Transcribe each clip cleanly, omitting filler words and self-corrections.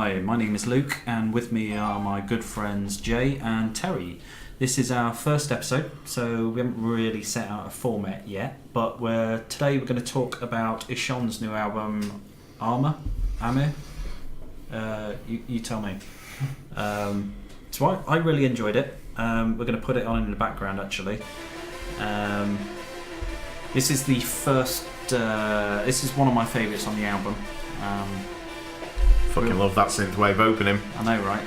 Hi, my name is Luke, and with me are my good friends Jay and Terry. This is our first episode, so we haven't really set out a format yet, but today we're going to talk about Ishan's new album, Amir? You tell me. So I really enjoyed it. We're going to put it on in the background, actually. This is the first. This is one of my favourites on the album. Fucking love that synthwave opening. I know, right?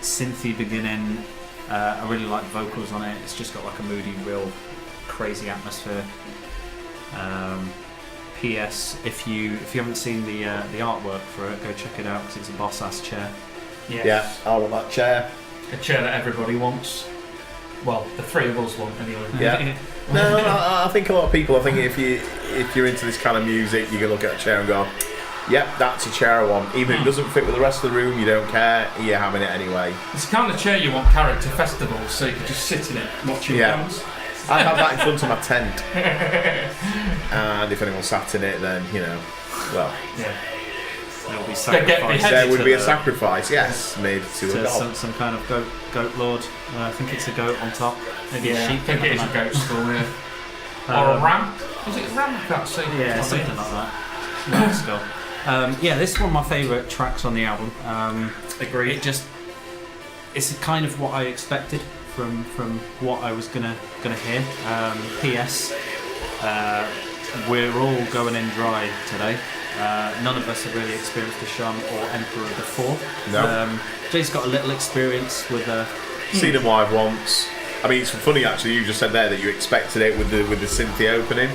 Synthy beginning. I really like the vocals on it. It's just got like a moody, real crazy atmosphere. P.S. If you haven't seen the artwork for it, go check it out because it's a boss ass chair. Yes. Yeah, I want that chair. A chair that everybody wants. Well, the three of us want anyway. Yeah. No, I think a lot of people. I think if you're into this kind of music, you can look at a chair and go, "Yep, that's a chair I want." Even if it doesn't fit with the rest of the room, you don't care. You're having it anyway. It's the kind of chair you want character festivals, so you can just sit in it watching bands. I have that in front of my tent, and if anyone sat in it, then well, yeah. There'll be sacrifice. There would be a sacrifice, yes, made to a god. Some kind of goat lord. I think it's a goat on top. Maybe a sheep. I think it is a goat skull, yeah. Or a ram. Is it a ram? I can't see. Yeah, something like that. Ram skull. This is one of my favourite tracks on the album. Agreed. It's kind of what I expected from what I was gonna hear. P.S. We're all going in dry today. None of us have really experienced Ishan or Emperor before. No. Jay's got a little experience with seen him live once. I mean, it's funny actually. You just said there that you expected it with the synthy opening.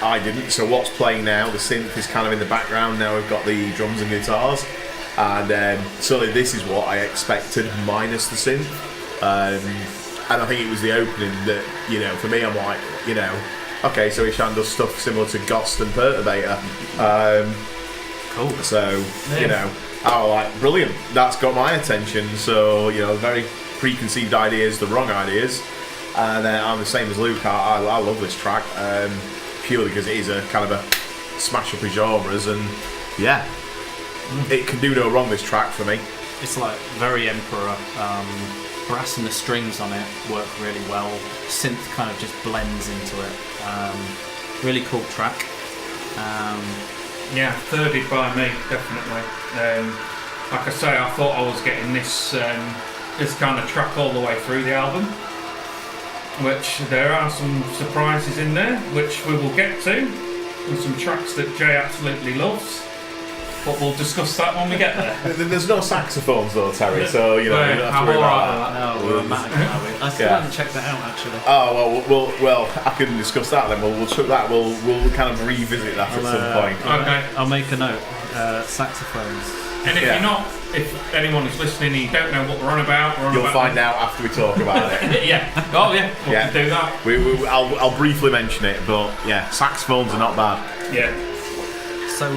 I didn't. So what's playing now? The synth is kind of in the background. Now we've got the drums and guitars, and so this is what I expected minus the synth. And I think it was the opening that for me, I'm like okay, so Ishan does stuff similar to Ghost and Perturbator. Cool. So I was like, brilliant. That's got my attention. So very preconceived ideas, the wrong ideas. And I'm the same as Luke. I love this track purely because it is a kind of a smash up of genres, and it can do no wrong. This track for me. It's like very Emperor. Brass and the strings on it work really well. Synth kind of just blends into it. Really cool track. Yeah, thirded by me, definitely. Like I say, I thought I was getting this kind of track all the way through the album, which there are some surprises in there, which we will get to, and some tracks that Jay absolutely loves. But we'll discuss that when we get there. There's no saxophones though, Terry, so you don't have to worry about that. No, we're automatic, are we? I still haven't checked that out actually. Oh well, I can discuss that then. We'll chuck that. We'll kind of revisit that at some point. Okay. I'll make a note. Saxophones. And if anyone is listening and you don't know what we're on about, you'll find out after we talk about it. Yeah. Oh yeah. We can do that. I'll briefly mention it, but saxophones are not bad. Yeah. So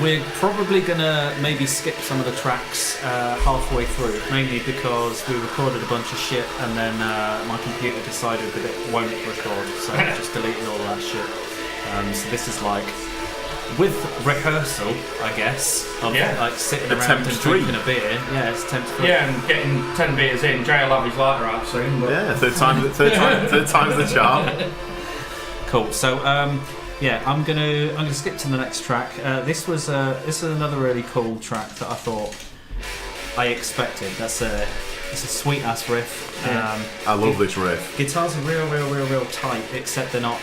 we're probably gonna maybe skip some of the tracks halfway through, mainly because we recorded a bunch of shit and then my computer decided that it won't record, so I just deleted all that shit. So this is like with rehearsal, I guess, of like sitting around and drinking a beer. Yeah, it's attempt 3. Yeah, and getting 10 beers in. Jay will have his lighter out soon. But... Yeah, third time's the charm. Cool. So I'm gonna skip to the next track. This is another really cool track that I thought I expected. It's a sweet ass riff. I love this riff. Guitars are real tight, except they're not.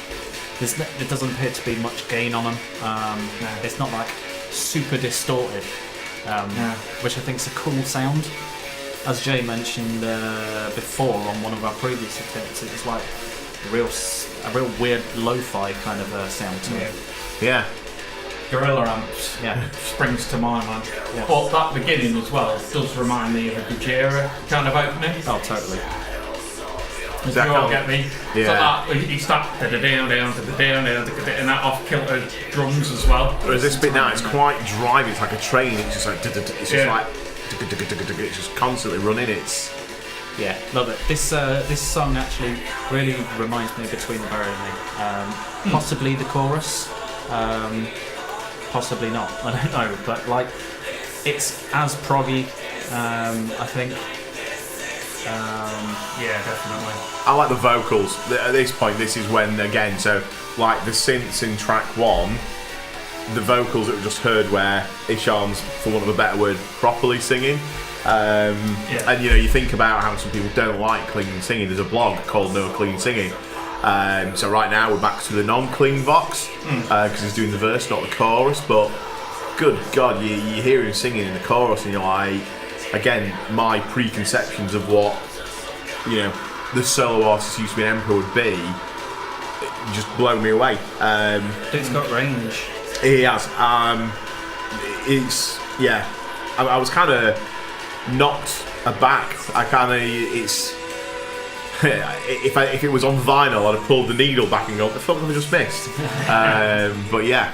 There doesn't appear to be much gain on them. It's not like super distorted, which I think is a cool sound. As Jay mentioned before on one of our previous attempts, it's like a real weird lo-fi kind of sound to it. Yeah. Gorilla amps springs to mind, man. Yeah. But that beginning as well does remind me of a Gojira kind of opening. Oh, totally. You all get me? Yeah. So that, he starts down, and that off-kilter drums as well. Whereas this bit now, it's quite driving. It's like a train. It's just like it's just constantly running. Love it. This song actually really reminds me of Between the Barrier and Me. Possibly the chorus. possibly not. I don't know, but like it's as proggy. I think. Yeah, definitely. I like the vocals. At this point, this is when, again, so like the synths in track 1, the vocals that we just heard where Ishan's, for want of a better word, properly singing. And you think about how some people don't like clean singing. There's a blog called No Clean Singing. So right now we're back to the non-clean vox because he's doing the verse, not the chorus. But good God, you hear him singing in the chorus and you're like, again, my preconceptions of what the solo artist used to be an Emperor would be, it just blow me away. It's got range. He has. I was kind of knocked aback. If it was on vinyl, I'd have pulled the needle back and gone, the fuck have I just missed? But yeah,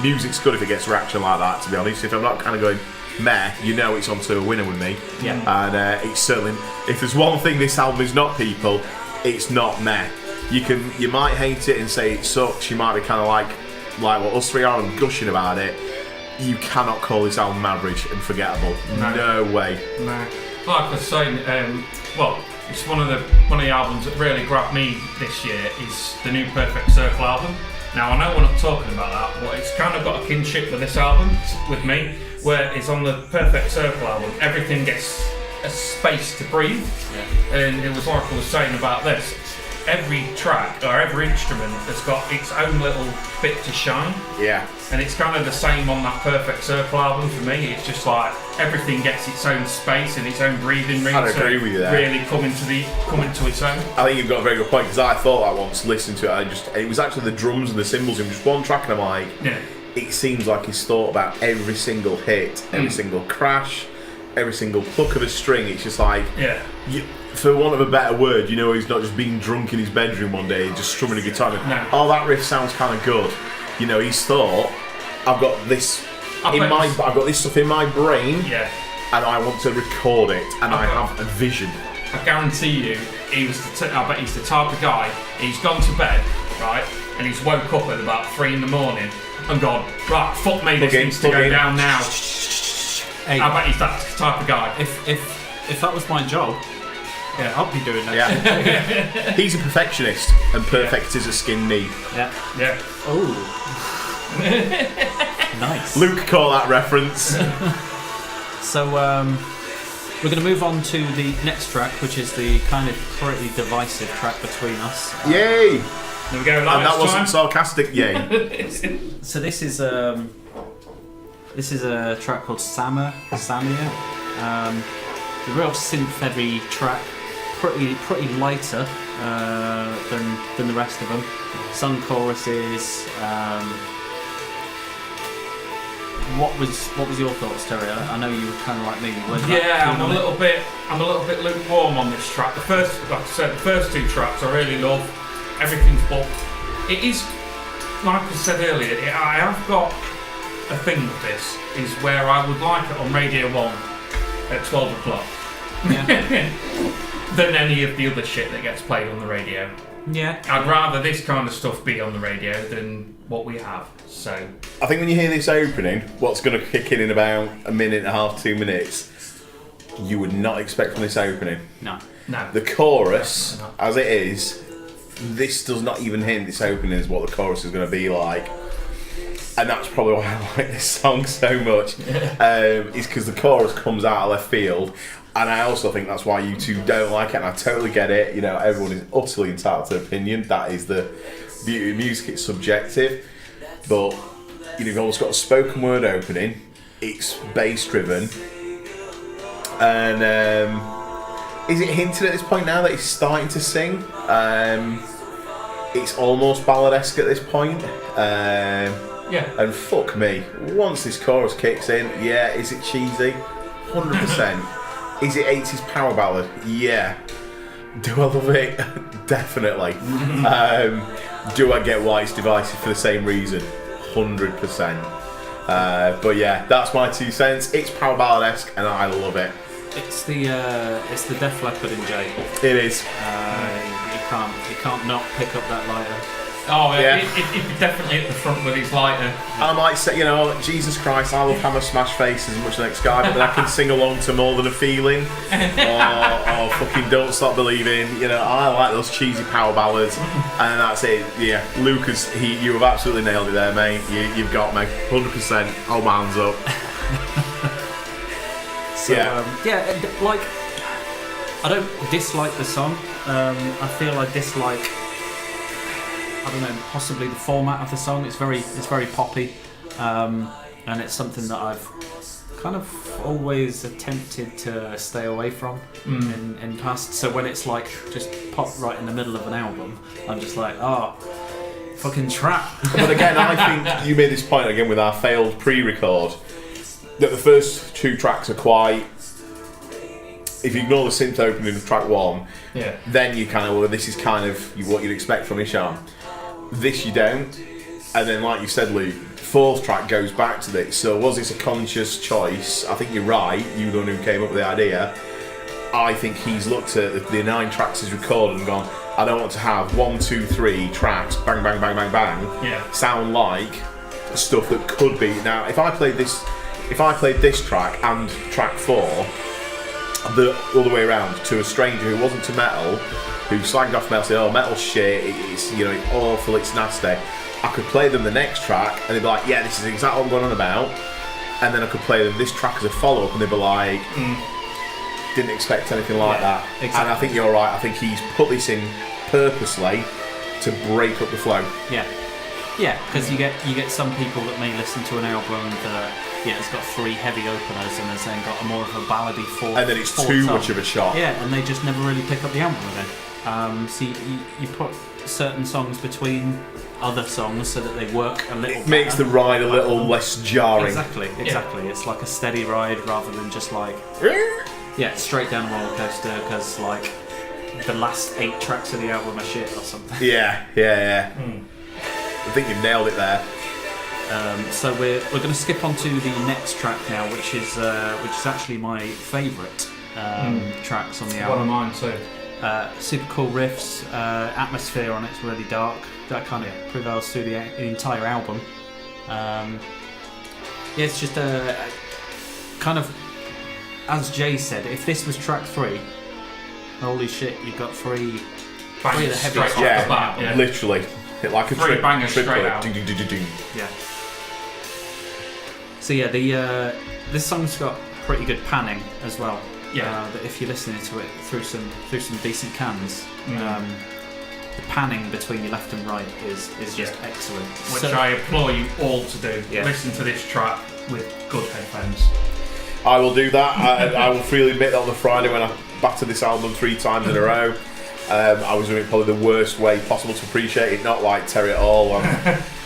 music's good if it gets reaction like that, to be honest. If I'm not kind of going meh, it's onto a winner with me. Yeah. And it's certainly, if there's one thing this album is not, people, it's not meh. You might hate it and say it sucks. You might be kind of like what us three are and gushing about it. You cannot call this album average and forgettable. No way. No. Like I was saying, it's one of the albums that really grabbed me this year is the new Perfect Circle album. Now I know we're not talking about that, but it's kind of got a kinship with this album, with me, where it's on the Perfect Circle album. Everything gets a space to breathe, and it was like I was saying about this. Every track or every instrument has got its own little bit to shine. Yeah. And it's kind of the same on that Perfect Circle album for me. It's just like everything gets its own space and its own breathing room. I'd agree with you there. Really coming to its own. I think you've got a very good point, because I thought that once listening to it, it was actually the drums and the cymbals in just one track, and I'm like, it seems like he's thought about every single hit, every single crash, every single pluck of a string. It's just like, for want of a better word, he's not just being drunk in his bedroom one day just strumming a guitar. Oh, that riff sounds kind of good. He's thought, I've got this stuff in my brain, and I want to record it, and I have a vision. I guarantee you, I bet he's the type of guy. He's gone to bed, right, and he's woke up at about 3 a.m. and gone, right, fuck me, this needs to go down now. Hey, I bet he's that type of guy. If that was my job, I'll be doing that. Yeah. He's a perfectionist, and perfect is a skin knee. Yeah. Oh. Nice. Luke caught that reference. So we're going to move on to the next track, which is the kind of pretty divisive track between us. Yay! There we go. And that wasn't sarcastic. Yay! So this is a track called Samia. The real synth-heavy track, pretty lighter than the rest of them. Some choruses. What was your thoughts, Terry? I know you were kind of like me. I'm a little bit lukewarm on this track. Like I said, the first 2 tracks I really love. Everything's but it is, like I said earlier, I have got a thing with this, is where I would like it on Radio 1 at 12 o'clock than any of the other shit that gets played on the radio. Yeah. I'd rather this kind of stuff be on the radio than what we have. So I think when you hear this opening, what's going to kick in about a minute and a half, 2 minutes, you would not expect from this opening. No. The chorus, as it is, this does not even hint this opening is what the chorus is going to be like. And that's probably why I like this song so much. Is because the chorus comes out of left field. And I also think that's why you two don't like it, and I totally get it. Everyone is utterly entitled to opinion. That is the beauty of music, it's subjective. But, you've almost got a spoken word opening, it's bass driven. And is it hinted at this point now that he's starting to sing? It's almost balladesque at this point. And fuck me, once this chorus kicks in, is it cheesy? 100%. Is it 80s power ballad? Yeah. Do I love it? Definitely. Do I get why it's divisive for the same reason? 100%. But that's my 2 cents. It's power ballad-esque, and I love it. It's the Def Leppard in jail. It is. You can't not pick up that lighter. Oh, Yeah. He'd be definitely at the front with his lighter. I might say, Jesus Christ, I love Hammer Smash Face as much as the next guy, but then I can sing along to More Than a Feeling, or fucking Don't Stop Believing. I like those cheesy power ballads, and that's it. Yeah, Lucas, you have absolutely nailed it there, mate. You've got me 100%. Hold my hands up. So, I don't dislike the song. I feel I dislike, I don't know, possibly the format of the song. It's very poppy, and it's something that I've kind of always attempted to stay away from in past. So when it's like just pop right in the middle of an album, I'm just like, fucking trap. But again, I think you made this point again with our failed pre-record, that the first 2 tracks are quite... If you ignore the synth opening of track 1, then you kind of, this is kind of what you'd expect from Isham. This you don't. And then, like you said, Luke, 4th track goes back to this. So was this a conscious choice? I think you're right. You were the one who came up with the idea. I think he's looked at the 9 tracks he's recorded and gone, I don't want to have 1, 2, 3 tracks, bang, bang, bang, bang, bang, sound like stuff that could be. Now, if I played this track and track 4, the other way around, to a stranger who wasn't to metal, who slagged off metal, said, metal's shit, it's it's awful, it's nasty, I could play them the next track and they'd be like, yeah, this is exactly what I'm going on about, and then I could play them this track as a follow-up and they'd be like, didn't expect anything like that. Exactly. And I think you're right, I think he's put this in purposely to break up the flow. Yeah, because you get some people that may listen to an album that it's got 3 heavy openers and has then got a more of a ballady 4th. And then it's too much of a shot. Yeah, and they just never really pick up the album again. So you put certain songs between other songs so that they work a little. It makes the ride a little less jarring. Exactly. It's like a steady ride rather than just like straight down a roller coaster because like the last 8 tracks of the album are shit or something. Yeah. I think you've nailed it there. So we're going to skip on to the next track now, which is actually my favourite tracks on the album. One of mine too. Super cool riffs, atmosphere on it's really dark. That kind of prevails through the entire album. It's just a kind of, as Jay said, if this was track 3, holy shit, you've got 3 of the heaviest. Yeah, literally. Hit like a 3 bangers straight out. Yeah. So this song's got pretty good panning as well. Yeah. That if you're listening to it through some decent cans, the panning between your left and right is just excellent. Which I implore you all to do. Yeah. Listen to this track with good headphones. I will do that. I will freely admit that on the Friday when I battered this album 3 times in a row. I was doing it probably the worst way possible to appreciate it, not like Terry at all.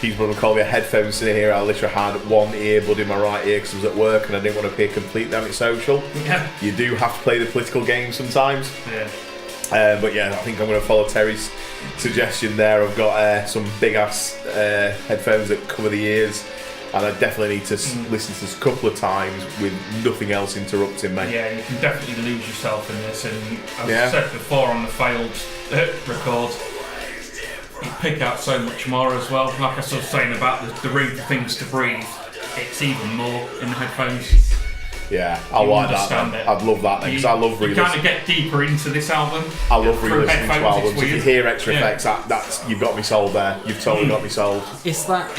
People would call me a headphones in here. I literally had one earbud in my right ear because I was at work and I didn't want to appear completely antisocial. Yeah. You do have to play the political game sometimes. Yeah. But I think I'm going to follow Terry's suggestion there. I've got some big ass headphones that cover the ears. And I definitely need to listen to this a couple of times with nothing else interrupting me. Yeah, you can definitely lose yourself in this. And as I said before on the failed record, you pick out so much more as well. Like I was saying about the room for things to breathe, it's even more in the headphones. Yeah, I like that. I'd love that because I love re-listening. You kind of get deeper into this album. I love re-listening to albums. If you hear extra effects, that's you've got me sold there. You've totally got me sold. It's that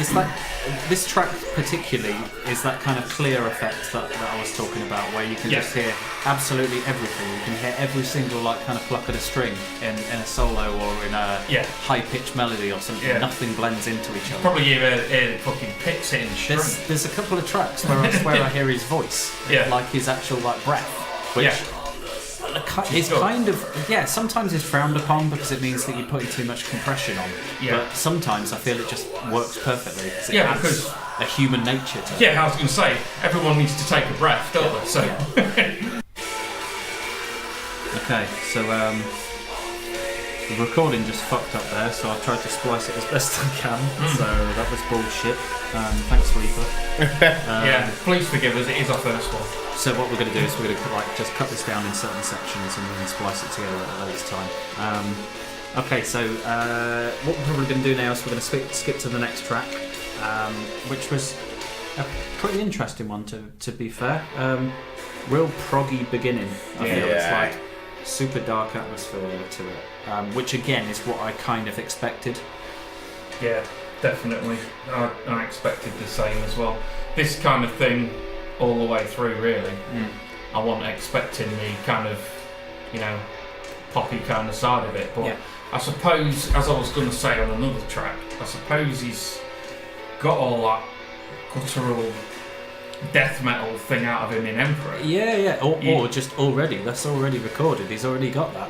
this track particularly is that kind of clear effect that I was talking about, where you can just hear absolutely everything. You can hear every single kind of pluck of a string in a solo or in a high-pitched melody or something. Yeah. Nothing blends into each other. Probably hear fucking picks hitting string. There's a couple of tracks where I swear I hear his voice. Yeah. Like his actual breath, which is kind of sometimes it's frowned upon because it means that you're putting too much compression on. Yeah. But sometimes I feel it just works perfectly. It adds because a human nature to it. Yeah, I was going to say everyone needs to take a breath, don't they? So. Okay, so the recording just fucked up there, so I tried to splice it as best I can. So that was bullshit. Thanks, Reaper. Please forgive us. It is our first one. So what we're going to do is we're going to just cut this down in certain sections and then splice it together at a later time. Okay, so what we're probably going to do now is we're going to skip to the next track, which was a pretty interesting one, to be fair. Real proggy beginning. I feel it's like super dark atmosphere to it, which again is what I kind of expected. Yeah, definitely. I expected the same as well. This kind of thing all the way through, really. I wasn't expecting the kind of, poppy kind of side of it, but I suppose, as I was going to say on another track, I suppose he's got all that guttural death metal thing out of him in Emperor. Or just already, that's already recorded, he's already got that.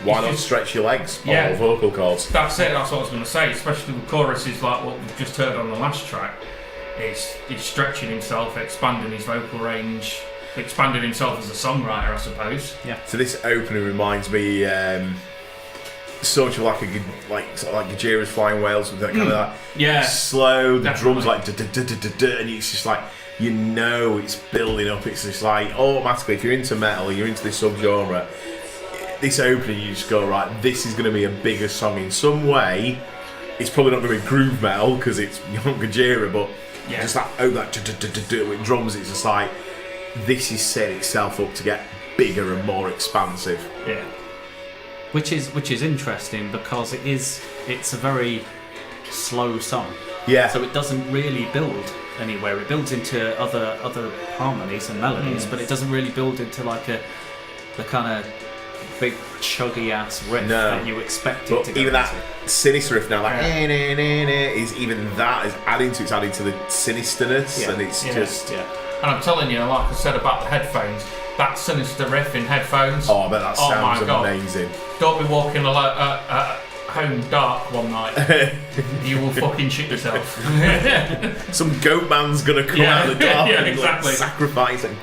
Why not stretch your legs or vocal cords? That's it, that's what I was going to say, especially with choruses like what we've just heard on the last track. He's stretching himself, expanding his vocal range, expanding himself as a songwriter, I suppose. Yeah. So this opening reminds me sort of like Gojira's Flying Whales with that kind of that slow, the drums like and it's just like it's building up. It's just like automatically, if you're into metal, you're into this subgenre, this opening you just go, right, this is going to be a bigger song in some way. It's probably not going to be groove metal because it's young Gojira, but just that with drums, it's just like this is setting itself up to get bigger and more expansive. Yeah. Which is interesting because it's a very slow song. Yeah. So it doesn't really build anywhere. It builds into other harmonies and melodies, but it doesn't really build into like the kind of big chuggy ass riff that you expect it to go even that into. sinister riff now, like is even that is adding to the sinisterness, and it's just. And I'm telling you, like I said about the headphones, that sinister riff in headphones. Oh, I bet that sounds amazing. Don't be walking home dark one night. You will fucking shit yourself. Some goat man's gonna come out of the dark and exactly. Sacrificing.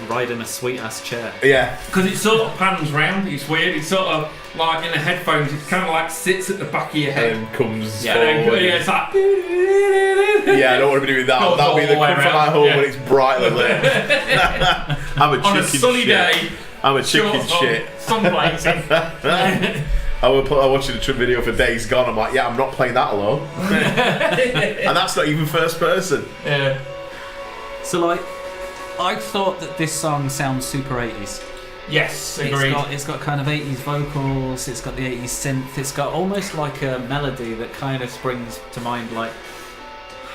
Riding a sweet ass chair. Yeah. Because it sort of pans round, it's weird. It's sort of like in the headphones, it kind of like sits at the back of your head. And comes forward. forward. It's like. I don't want to be doing that. That'll be the comfort of my home when it's brightly lit. I'm a chicken on a sunny shit. day. I'm a chicken shit. Sunblazing. I watched a video for Days Gone. I'm like, I'm not playing that alone. And that's not even first person. Yeah. So I thought that this song sounds super 80s. Yes, agreed. It's got kind of 80s vocals, it's got the 80s synth, it's got almost like a melody that kind of springs to mind like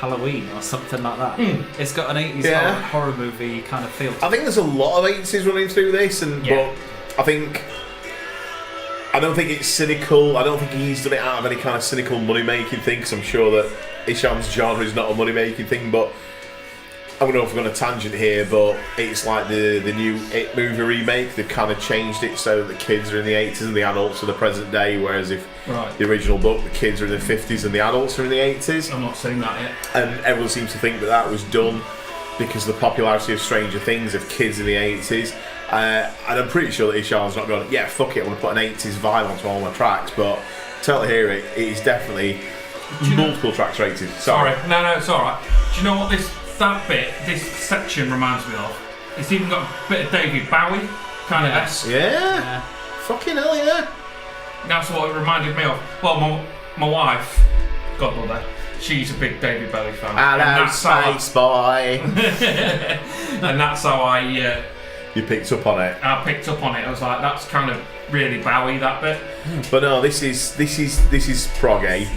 Halloween or something like that. It's got an 80s horror movie kind of feel to it. I think there's a lot of 80s running through this, but I don't think it's cynical. I don't think he's done it out of any kind of cynical money-making thing, because I'm sure that Isham's genre is not a money-making thing, but I'm going to go on a tangent here, but it's like the new It movie remake. They've kind of changed it so that the kids are in the 80s and the adults are the present day, whereas if the original book, the kids are in the 50s and the adults are in the 80s. I've not seen that yet. And everyone seems to think that was done because of the popularity of Stranger Things, of kids in the 80s. And I'm pretty sure that Isham's not going, fuck it, I want to put an 80s vibe onto all my tracks, but totally hear it. It is definitely multiple tracks rated. Sorry. No, it's alright. Do you know what this section reminds me of? It's even got a bit of David Bowie kind of esque. Yeah. Fucking hell, yeah. That's what it reminded me of. Well, my wife, God love her, she's a big David Bowie fan. Hello, Space Boy. And that's how you picked up on it. I picked up on it. I was like, that's kind of really Bowie, that bit. But no, this is proggy.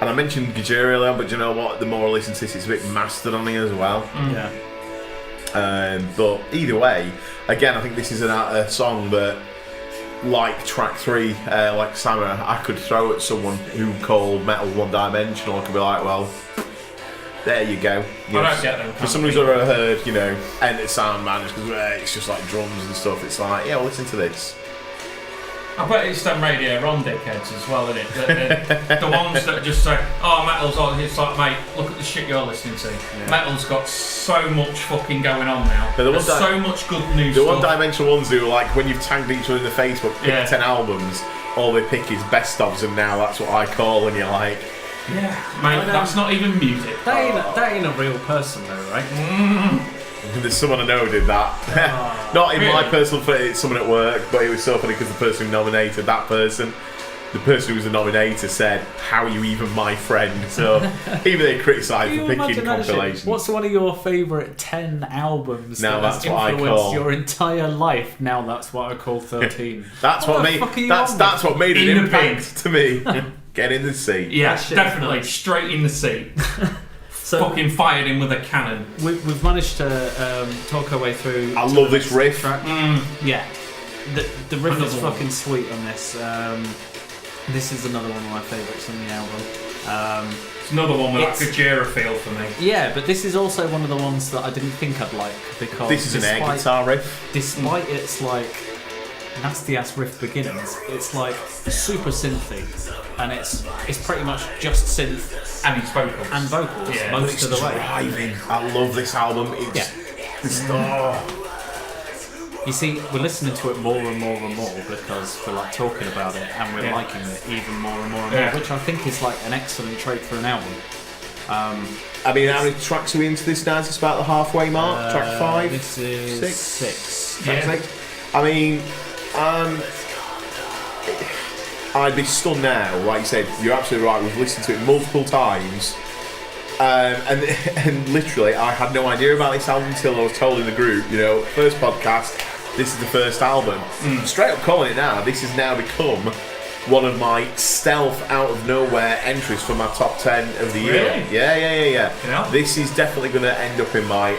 And I mentioned Gojira earlier, but you know what? The more I listen to this, it's a bit mastered on here as well. Yeah. But either way, again, I think this is a song that, like track 3, like Summer, I could throw at someone who called metal one-dimensional. I could be like, well, there you go. I don't get them. For someone who's ever heard, Enter Soundman, because it's just like drums and stuff, it's like, well, listen to this. I bet it's them Radio Ron dickheads as well, isn't it? The ones that just say, metal's all, it's like, mate, look at the shit you're listening to. Yeah. Metal's got so much fucking going on now. There's so much good new stuff. The one-dimensional ones who, like, when you've tagged each other in the Facebook, pick 10 albums, all they pick is best ofs, and now that's what I call, and you're like... Yeah, mate, that's not even music. That ain't a real person though, right? There's someone I know did that. Not in my personal it's someone at work, but it was so funny because the person who nominated that person, the person who was the nominator said, "How are you even my friend?" So even they criticised for picking compilations. What's one of your favourite 10 albums Now that has that's what I influenced call- your entire life? Now that's what I call 13. That's what made that's what made an In the impact to me. Get in the seat. Yeah, shit. definitely straight in the seat. So Fucking fired him with a cannon. we've managed to talk our way through. I to love the this next riff. track. Yeah, the riff is Another one. fucking sweet on this. This is another one of my favourites on the album. It's another one with that It's- Gojira feel for me. Yeah, but this is also one of the ones that I didn't think I'd like because This is an air guitar riff. despite its like nasty ass riff beginnings, it's like super synthy, and it's pretty much just synth And his vocals. and vocals Yeah. most It's of the way. driving. I love this album. You see, we're listening to it more and more and more because we're like talking about it and we're Yeah. liking it even more and more and Yeah. more, which I think is like an excellent trait for an album. I mean, how many tracks are we into this now? Is this about the halfway mark? Track 5? This is 6? 6. Track Yeah. 6? I mean, I'd be stunned now. Like you said, you're absolutely right. We've listened to it multiple times. And literally, I had no idea about this album until I was told in the group, first podcast, this is the first album. Straight up calling it now, this has now become one of my stealth out of nowhere entries for my top 10 of the year. Really? Yeah. Yeah. This is definitely going to end up in my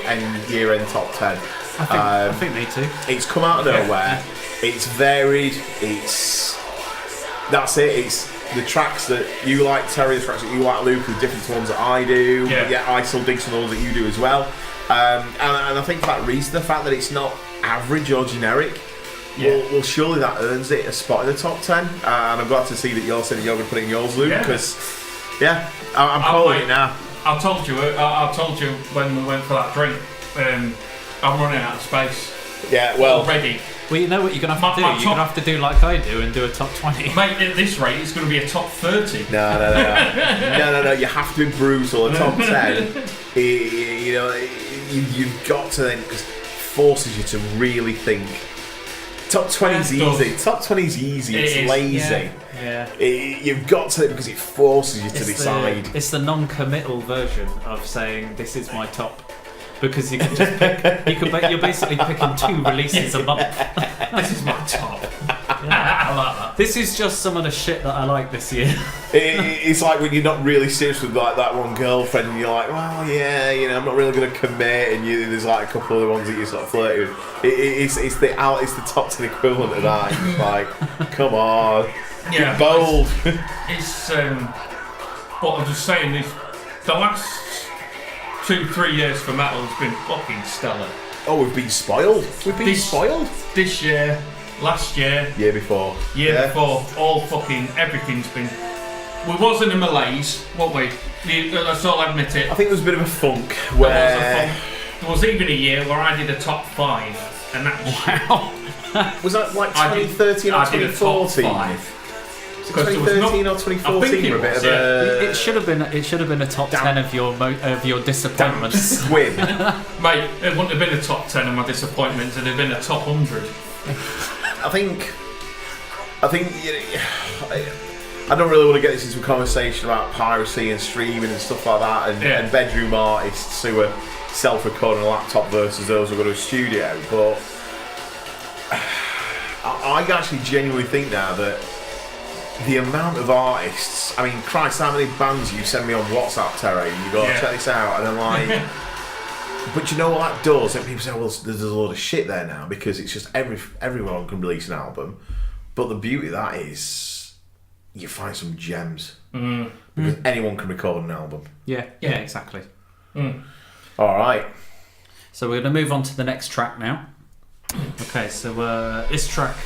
year-end top 10. I think me too. It's come out of nowhere. It's varied. That's it. It's the tracks that you like, Terry, the tracks that you like, Luke, are different to ones that I do. Yeah. But yet I still dig some of those that you do as well. And I think for that reason, the fact that it's not average or generic, well, surely that earns it a spot in the top 10. And I'm glad to see that you're saying that you're going to put it in yours, Luke, Yeah. because, I'm calling it now. I told you when we went for that drink. I'm running out of space Yeah, well, already. Well, you know what you're going to have to do? My You're going to have to do like I do and do a top 20. Mate, at this rate, it's going to be a top 30. No. You have to be brutal. A top 10, you've got to then, because it forces you to really think. Top 20 is Yeah, it easy. Top 20 is easy. It's is, lazy. Yeah. You've got to, because it forces you to decide. It's the non-committal version of saying this is my top. Because you can just pick, you're basically picking 2 releases a month. This is my top. Yeah. I like that. This is just some of the shit that I like this year. It's like when you're not really serious with like that one girlfriend, and you're like, well, yeah, I'm not really going to commit, and there's like a couple of the ones that you sort of flirt with. It's the top 10 equivalent of that. It's like, come on, Yeah, be bold. It's what I'm just saying is the last 2-3 years for metal has been fucking stellar. Oh, we've been spoiled. Spoiled. This year, last year, Year before. before, all fucking everything's been. We was in a malaise, weren't we? Let's all admit it. I think there was a bit of a funk where. There was even a year where I did a top 5, and that Wow. Was that like I did- 2013 or I did a top 2014? 5. 2013 or 2014 were a bit of a It should have been a top 10 of your disappointments. swim. Mate, it wouldn't have been a top 10 of my disappointments, it'd have been a top 100. I think I don't really want to get this into a conversation about piracy and streaming and stuff like that, and bedroom artists who are self-recording a laptop versus those who go to a studio. But I actually genuinely think now that the amount of artists, I mean, Christ, how many bands you send me on WhatsApp, Terry, and you go, check this out, and I'm like, but you know what that does? And people say, well, there's a load of shit there now, because it's just everyone can release an album. But the beauty of that is you find some gems. Because anyone can record an album. Yeah, exactly. All right. So we're going to move on to the next track now. Okay, so this track,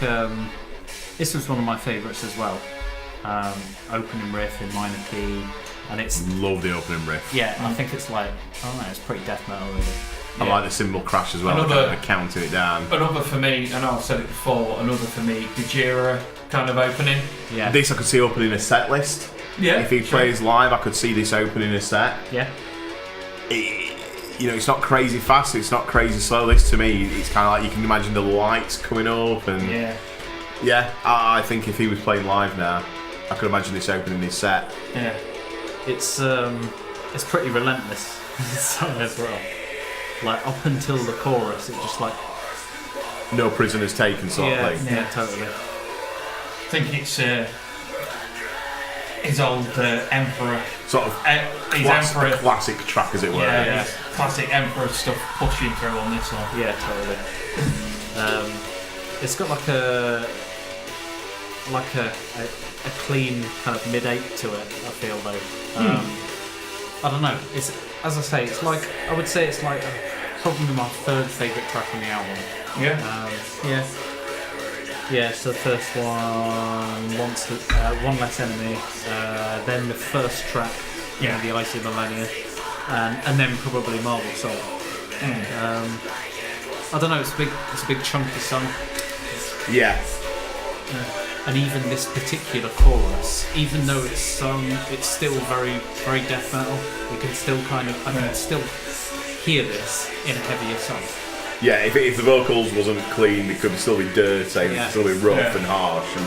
this was one of my favourites as well. Opening riff in minor key, and it's Love the opening riff. yeah. I think it's like it's pretty death metal really. I like the cymbal crash as well. Another- I counted it down. Another for me, I know I've said it before, another for me, Gojira kind of opening. Yeah, This I could see opening a set list. Yeah. If he plays live, I could see this opening a set. yeah. you know, it's not crazy fast, it's not crazy slow. This to me, it's kind of like you can imagine the lights coming up, and I think if he was playing live now, I could imagine this opening his set. Yeah, it's pretty relentless song as well. Like up until the chorus, it's just like no prisoners taken sort of thing. Yeah, totally. I think it's his old Emperor. Sort of Emperor. Classic track, as it were. Yeah. Classic Emperor stuff pushing through on this one. Yeah, totally. It's got like a clean kind of mid-8 to it, I feel though. I don't know. It's, as I say, it's like, I would say it's like probably my third favourite track on the album. Yeah. Yeah, so the first one, One Less Enemy, then the first track, The Icy Millennia, and then probably Marble Soul. I don't know, it's a big chunky song. Yeah. And even this particular chorus, even though it's sung, it's still very, very death metal. You can still I can still hear this in a heavier song. Yeah, if the vocals wasn't clean, it could still be dirty, it could still be rough and harsh. And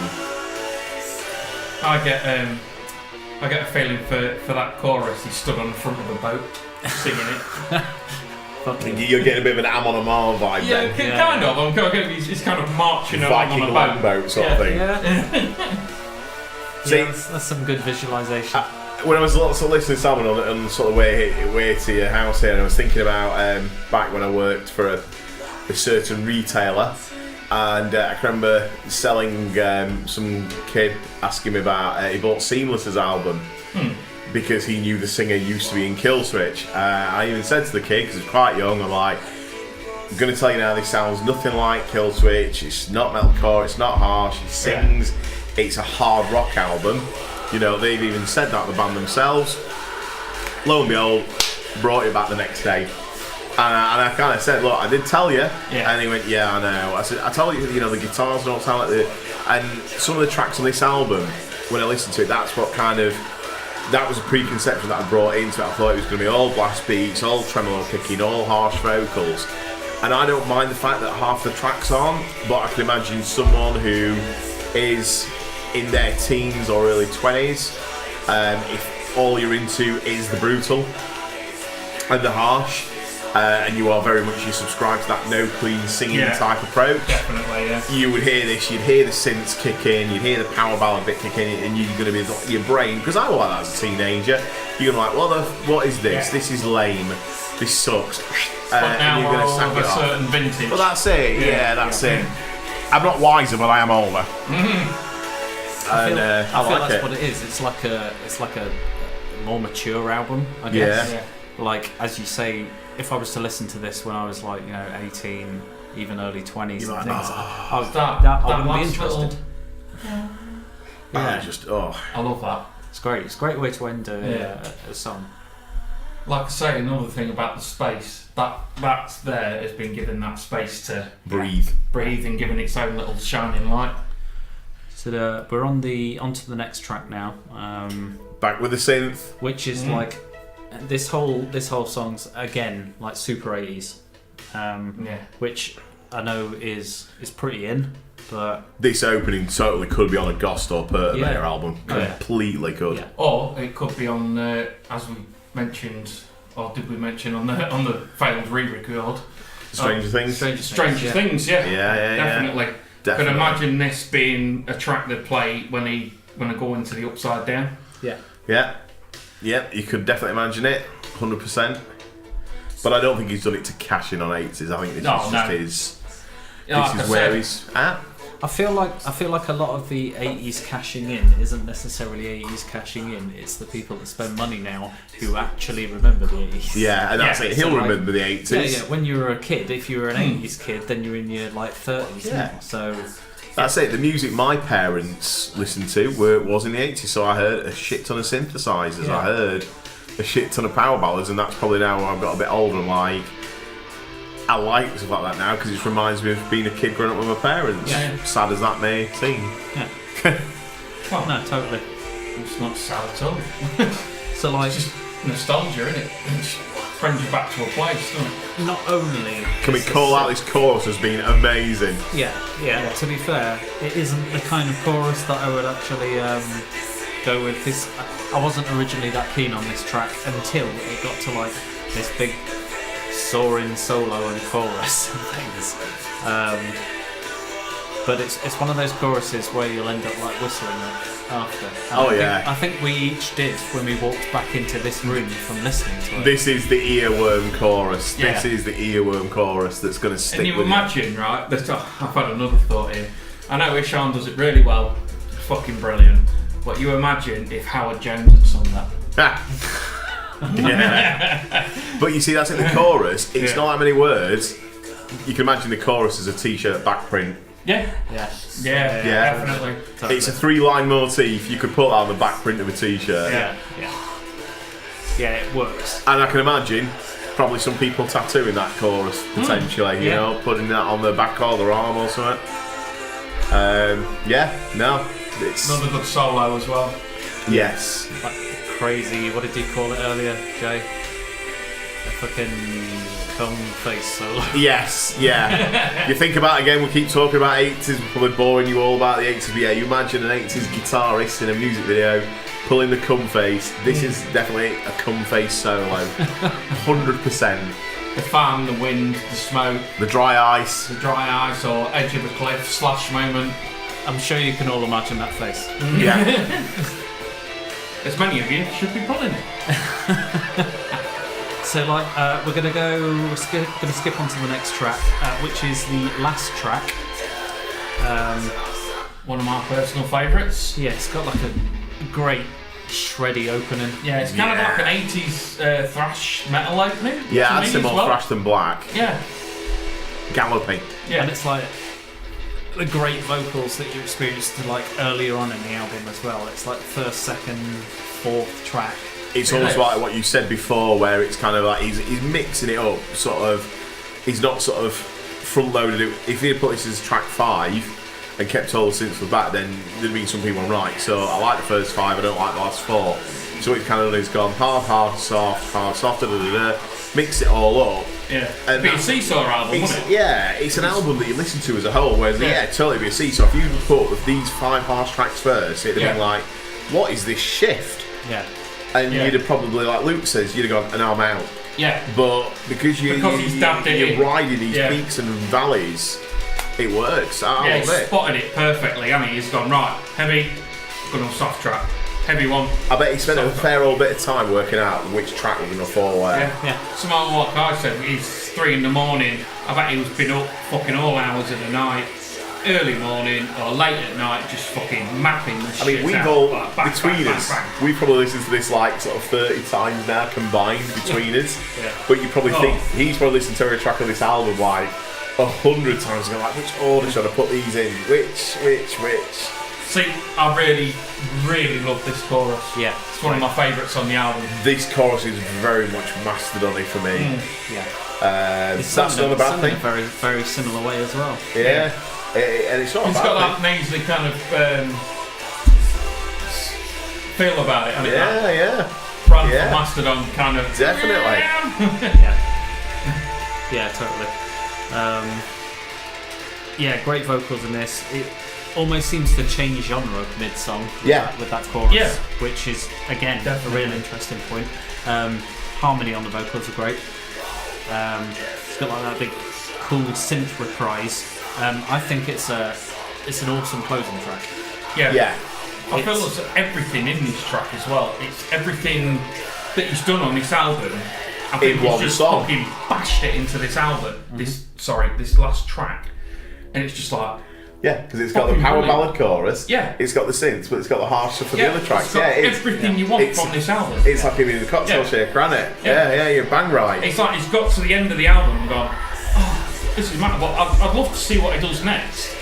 I get a feeling for that chorus. He stood on the front of a boat singing it. You're getting a bit of an Amon Amarth vibe then. Kind of. He's kind of marching Viking on a longboat sort of thing. See, that's some good visualization. When I was sort of listening to this album on sort of way to your house here, and I was thinking about back when I worked for a certain retailer, and I can remember selling some kid asking me about he bought Seamless's album because he knew the singer used to be in Killswitch. I even said to the kid, because he was quite young, I'm like, I'm going to tell you now, this sounds nothing like Killswitch. It's not metalcore, it's not harsh, he sings, it's a hard rock album. You know, they've even said that, the band themselves. Lo and behold, brought it back the next day. And I kind of said, look, I did tell you. And he went, yeah, I know. I said, I told you, the guitars don't sound like the... And some of the tracks on this album, when I listened to it, that was a preconception that I brought into it. I thought it was going to be all blast beats, all tremolo picking, all harsh vocals. And I don't mind the fact that half the tracks aren't, but I can imagine someone who is in their teens or early 20s, if all you're into is the brutal and the harsh, and you are very much, you subscribe to that no clean singing type approach, definitely, you would hear this, you'd hear the synths kick in, you'd hear the power ballad bit kick in, and you're going to be, your brain, because I was like that as a teenager, you're going to be like, what is this? This is lame, this sucks, now and you're going to sack it off. certain vintage. Well, that's it, that's it. I'm not wiser, but I am older. I feel like that's what it is. It's like a more mature album, I guess. Like, as you say, if I was to listen to this when I was like 18, even early 20s and things, I wouldn't be interested. I love that. It's great. It's a great way to end a song. Like I say, another thing about the space, that's there has been given that space to breathe and given its own little shining light. So we're onto the next track now. Back with the synth, which is like this whole song's again like super 80s, which I know is pretty in. But this opening totally could be on a Ghost or Perturbator album. Completely could. Yeah. Or it could be on, as we mentioned, or did we mention on the failed re-record? Stranger Things. Stranger Things, definitely. Definitely. Could imagine this being a track they play when I go into the Upside Down. Yeah, you could definitely imagine it, 100%. But I don't think he's done it to cash in on 80s. I think this is where he's at. I feel like a lot of the 80s cashing in isn't necessarily 80s cashing in. It's the people that spend money now who actually remember the 80s. Yeah, and that's it. He'll remember the 80s. Yeah. When you were a kid, if you were an 80s kid, then you're in your like 30s now. So that's it. The music my parents listened to was in the 80s. So I heard a shit ton of synthesizers. I heard a shit ton of power ballads, and that's probably now when I've got a bit older. I'm like, I like stuff like that now because it reminds me of being a kid growing up with my parents. Sad as that may seem. Well, no, totally. It's not sad at all. So like, it's just nostalgia, isn't it? sends you back to a place, doesn't it? Not only Can we call out this chorus as being amazing? Yeah. To be fair, it isn't the kind of chorus that I would actually go with. This I wasn't originally that keen on this track until it got to like this big soaring solo and chorus and things. But it's one of those choruses where you'll end up like whistling it after. And I think we each did when we walked back into this room from listening to it. This is the earworm chorus. Yeah. This is the earworm chorus that's going to stick with you. And you imagine, right, that I've had another thought here. I know Ishan does it really well, fucking brilliant. But you imagine if Howard Jones had sung that. Yeah. But you see, that's in the chorus. It's not that many words. You can imagine the chorus as a t-shirt back print. Yeah, definitely. Totally. It's a 3-line motif. You could put that on the back print of a t-shirt. Yeah, it works. And I can imagine probably some people tattooing that chorus potentially. You know, putting that on their back or their arm or something. It's another good solo as well. Yes. Like crazy. What did you call it earlier, Jay? A fucking cum face solo. Yes, yeah. You think about it again, we keep talking about 80s, we're probably boring you all about the 80s, but yeah, you imagine an 80s guitarist in a music video pulling the cum face. This is definitely a cum face solo. 100%. The fan, the wind, the smoke, the dry ice or edge of the cliff slash moment. I'm sure you can all imagine that face. Yeah. As many of you should be pulling it. So, we're gonna skip on to the next track, which is the last track. One of my personal favourites. Yeah, it's got like a great shreddy opening. Yeah, it's kind of like an 80s thrash metal opening. Yeah, I'd say more thrash than black. Yeah. Galloping. Yeah, and it's like the great vocals that you experienced like earlier on in the album as well. It's like first, second, fourth track. It's almost like what you said before, where it's kind of like he's mixing it up, sort of. He's not sort of front loaded it. If he had put this as track 5 and kept all the synths for that, then there'd been some people right. So I like the first 5, I don't like the last 4. So what he's kind of done is gone hard, soft, mix it all up. Yeah, it'd be a seesaw album, wouldn't it? Yeah, it's an album that you listen to as a whole, whereas totally be a seesaw. If you put these 5 harsh tracks first, it'd have been like, what is this shift? Yeah. And you'd have probably, like Luke says, you'd have gone, and I'm out. Yeah. But because you're riding these peaks and valleys, it works. He's spotted it perfectly, hasn't he? He's gone, right, heavy, good on soft track. Heavy one. I bet he spent a fair old bit of time working out which track was going to fall where. Yeah. Someone like I said, it's 3 in the morning. I bet he was been up fucking all hours of the night, early morning or late at night, just fucking mapping the shit. I mean, we've out, all, like, bang, between bang, us, bang, bang. we've probably listened to this like sort of 30 times now combined between us. But you probably think he's probably listened to every track of this album like 100 times and go like, which order should I put these in? Which? See, I really, really love this chorus. Yeah. It's one of my favourites on the album. This chorus is very much mastered on it for me. It's that's not a bad thing. In a very, very similar way as well. Yeah. And it's not a bad got that nasally kind of feel about it. Brand from Mastodon kind of. Definitely. Yeah, totally. Great vocals in this. It almost seems to change genre mid-song with that chorus, which is, again, a real interesting point. Harmony on the vocals are great. It's got like that big cool synth reprise. I think it's an awesome closing track. Yeah. I feel it's everything in this track as well. It's everything that he's done on this album. I think he's just fucking bashed it into this album. This last track, and it's just like. Yeah, because it's got the power ballad chorus. Yeah. It's got the synths, but it's got the harsh stuff for the other tracks. It's got everything you want from this album. It's like giving the cocktail shaker, isn't it? Yeah, you're bang right. It's like he's got to the end of the album and gone, this is mad, but I'd love to see what he does next.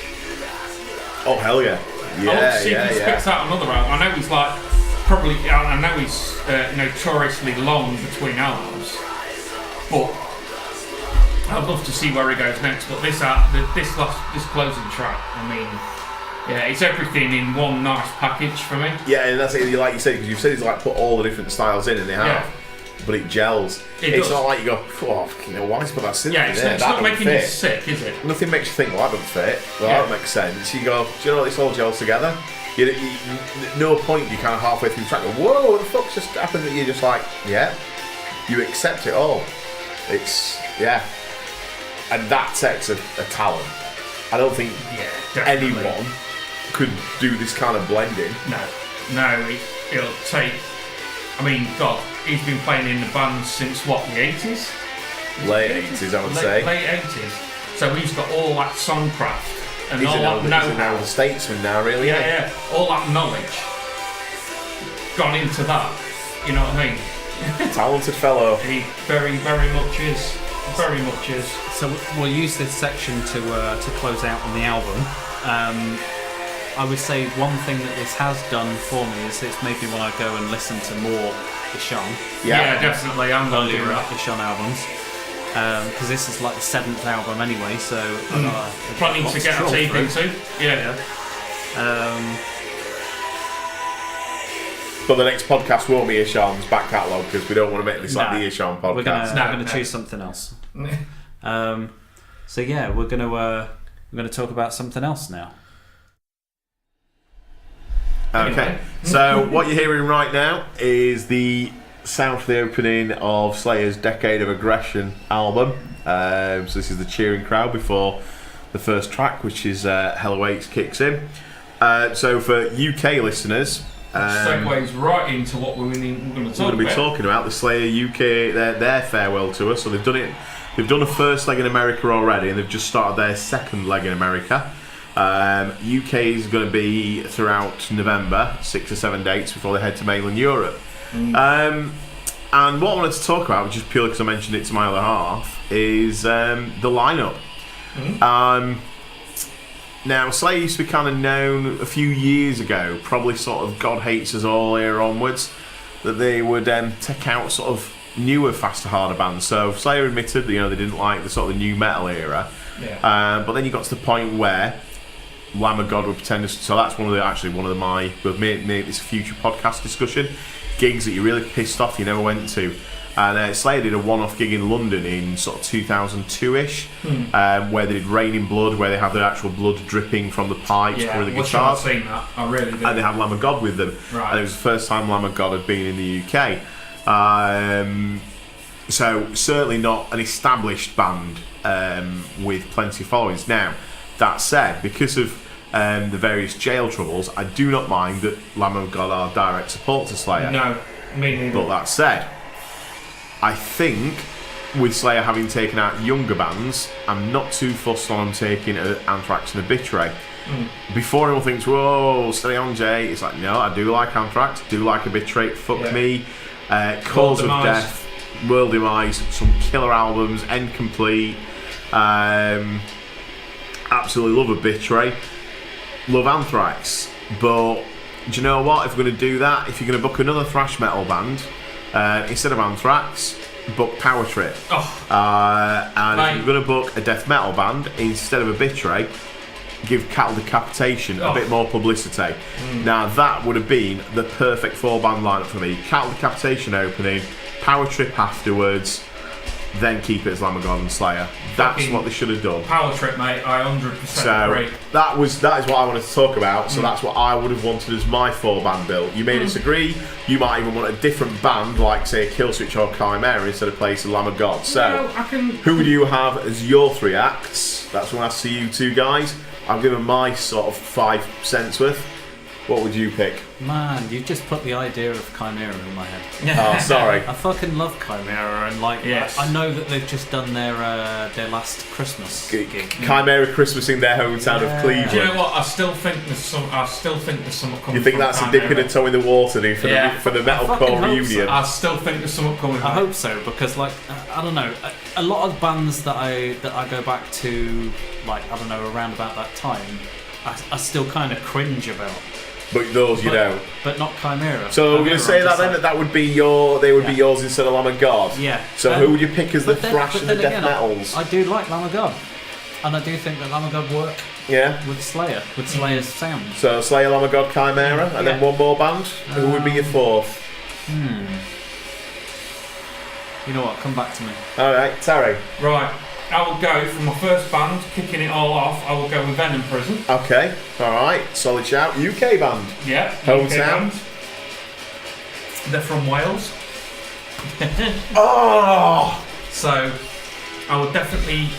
Oh, hell yeah. I'd love to see if he spits out another album. I know he's like, I know he's notoriously long between albums, but I'd love to see where he goes next. But this closing track, I mean, it's everything in one nice package for me. Yeah, and that's it, like you said, because you've said he's like put all the different styles in, and they have. but it gels. It it's does. not like you go, oh, why is put that synth Yeah, in it's, there? it's That not don't making you fit. sick, is it? Nothing makes you think, well, that don't fit. Well, Yeah. that makes sense. You go, do you know what, this all gels together? No point you kind of halfway through the track go, whoa, what the fuck's just happened? That you're just like, yeah, you accept it all. It's, yeah. And that takes a talent. I don't think Definitely. anyone could do this kind of blending. No, it'll take. I mean, God, he's been playing in the band since what, the 80s? Late 80s, I would say. Late 80s. So he's got all that songcraft and He's all an that elder know-how. statesman now, really. Yeah, all that knowledge gone into that. You know what I mean? Talented fellow. He very, very much is. Very much is. So we'll use this section to close out on the album. I would say one thing that this has done for me is it's made me want to go and listen to more Ishan. Yeah, definitely. I'm going to do Earlier that. Ishan albums. Because this is like the 7th album anyway, so Planning to get a tape into. Yeah. But the next podcast won't be Ishan's back catalogue because we don't want to make this like No. the Ishan podcast. We're gonna choose something else. So yeah, we're gonna talk about something else now. Okay, so what you're hearing right now is the sound for the opening of Slayer's Decade of Aggression album. So this is the cheering crowd before the first track, which is Hell Awaits, kicks in. So for UK listeners, segues right into what we're going to talk we're going to be about. talking about the Slayer UK, their farewell tour. So they've done it. They've done a first leg in America already, and they've just started their second leg in America. UK is going to be throughout November, 6 or 7 dates before they head to mainland Europe. And what I wanted to talk about, just purely because I mentioned it to my other half, is the lineup. Now, Slayer used to be kind of known a few years ago, probably sort of God Hates Us All era onwards, that they would take out sort of newer, faster, harder bands. So Slayer admitted that they didn't like the sort of the new metal era, but then you got to the point where Lamb of God would pretend. So that's one of my we'll make this a future podcast discussion. Gigs that you're really pissed off you never went to. And Slayer did a one-off gig in London in sort of 2002-ish, where they did Rain in Blood, where they have the actual blood dripping from the pipes through the guitars. I've seen that. I really did. And they had Lamb of God with them. Right. And it was the first time Lamb of God had been in the UK. So certainly not an established band with plenty of followings. Now, that said, because of the various jail troubles, I do not mind that Lamb of God are direct support to Slayer. No, me neither. But that said, I think with Slayer having taken out younger bands, I'm not too fussed on them taking Anthrax and Obituary. Before anyone thinks, whoa, steady on Jay, it's like, no, I do like Anthrax, do like Obituary, Fuck Me, Cause of Death, World Demise, some killer albums, End Complete, absolutely love Obituary, love Anthrax, but do you know what, if we're going to do that, if you're going to book another thrash metal band, instead of Anthrax, book Power Trip. And if you're going to book a death metal band, instead of Obituary, give Cattle Decapitation a bit more publicity. Now that would have been the perfect 4-band lineup for me. Cattle Decapitation opening, Power Trip afterwards, then keep it as Lamb of God and Slayer. That's what they should have done. Power Trip, mate. I 100% agree. That is what I wanted to talk about. So that's what I would have wanted as my 4-band bill. You may disagree. You might even want a different band, like say Killswitch or Chimera, instead of placing Lamb of God. So, who would you have as your 3 acts? That's when I see you two guys. I've given my sort of 5 cents worth. What would you pick? Man, you just put the idea of Chimera in my head. Oh, sorry. I fucking love Chimera, and Yes. I know that they've just done their last Christmas gig. Chimera Christmas in their hometown of Cleveland. Do you know what? I still think there's something coming. You think from that's Chimera. a dipping a toe in the water, do you, for the metalcore fucking hope reunion? I still think there's something coming. I hope so, because I don't know, a lot of bands that I go back to, around about that time, I still kind of cringe about. But those you know. But not Chimera. So we're going to say that then, that would be they would be yours instead of Lamb of God? Yeah. So who would you pick as the thrash and the death again, metals? I do like Lamb of God. And I do think that Lamb of God work with Slayer, with Slayer's sound. So Slayer, Lamb of God, Chimera, and then one more band? Who would be your 4th? You know what? Come back to me. All right, Terry. Right. I will go for my first band, kicking it all off. I will go with Venom Prison. Okay. All right. Solid shout. UK band. Yeah. Hometown. UK band. They're from Wales. Oh. So I would definitely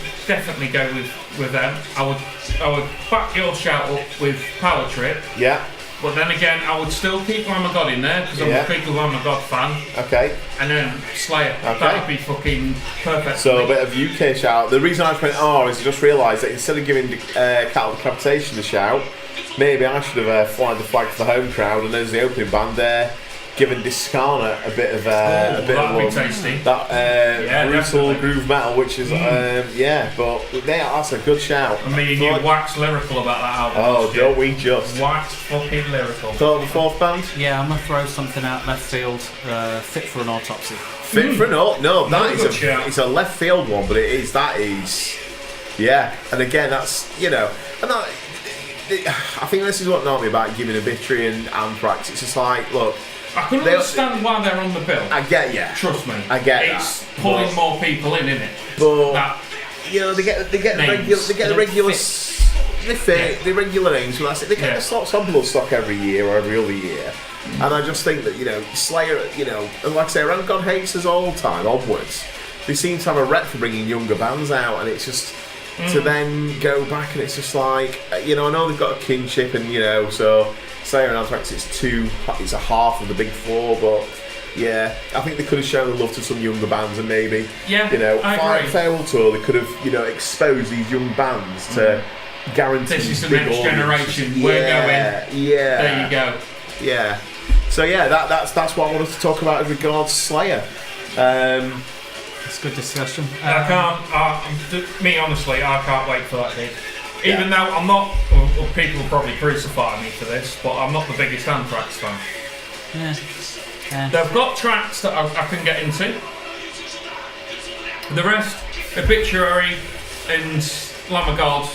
go with them. I would back your shout up with Power Trip. Yeah. But then again, I would still keep Lamb of God in there because I'm a big Lamb of God fan. Okay. And then Slayer. Okay. That'd be fucking perfect. So a bit of UK shout. The reason I went is I just realised that instead of giving Cattle Decapitation the shout, maybe I should have flying the flag for the home crowd, and there's the opening band there. Giving Discarna a bit of that'd be tasty. That brutal definitely. groove metal, which is but that's a good shout. I mean, you wax lyrical about that album. Oh, don't we just wax fucking lyrical? Thought of the fourth band? Yeah, I'm gonna throw something out left field. Fit for an Autopsy. Fit for an no. That Good is shout. it's a left field one, but that is And again, that's and that. I think this is what annoyed me about giving Obituary and Anthrax. It's just like, look. I can understand why they're on the bill. I get you. Trust me. I get it's that. pulling more people in, isn't it? But they get the regular the regular names. But that's it. They get some Bloodstock every year or every other year. And I just think that Slayer, and like I say, around God Hates Us all the time onwards. They seem to have a rep for bringing younger bands out, and it's just to then go back and it's just like I know they've got a kinship and so. Slayer and Anthrax, it's a half of the big four, but I think they could have shown the love to some younger bands and maybe I agree. Farewell Tour, they could have exposed these young bands to guaranteed this is the big next audiences. generation. We're going. Yeah. There you go. Yeah. So that's what I wanted to talk about as regards Slayer. It's a good discussion. I can't. Me honestly, I can't wait for that gig. Even though I'm not, or people will probably crucify me for this, but I'm not the biggest Anthrax fan. Yeah. They've got tracks that I can get into. The rest, Obituary and Lamb of God,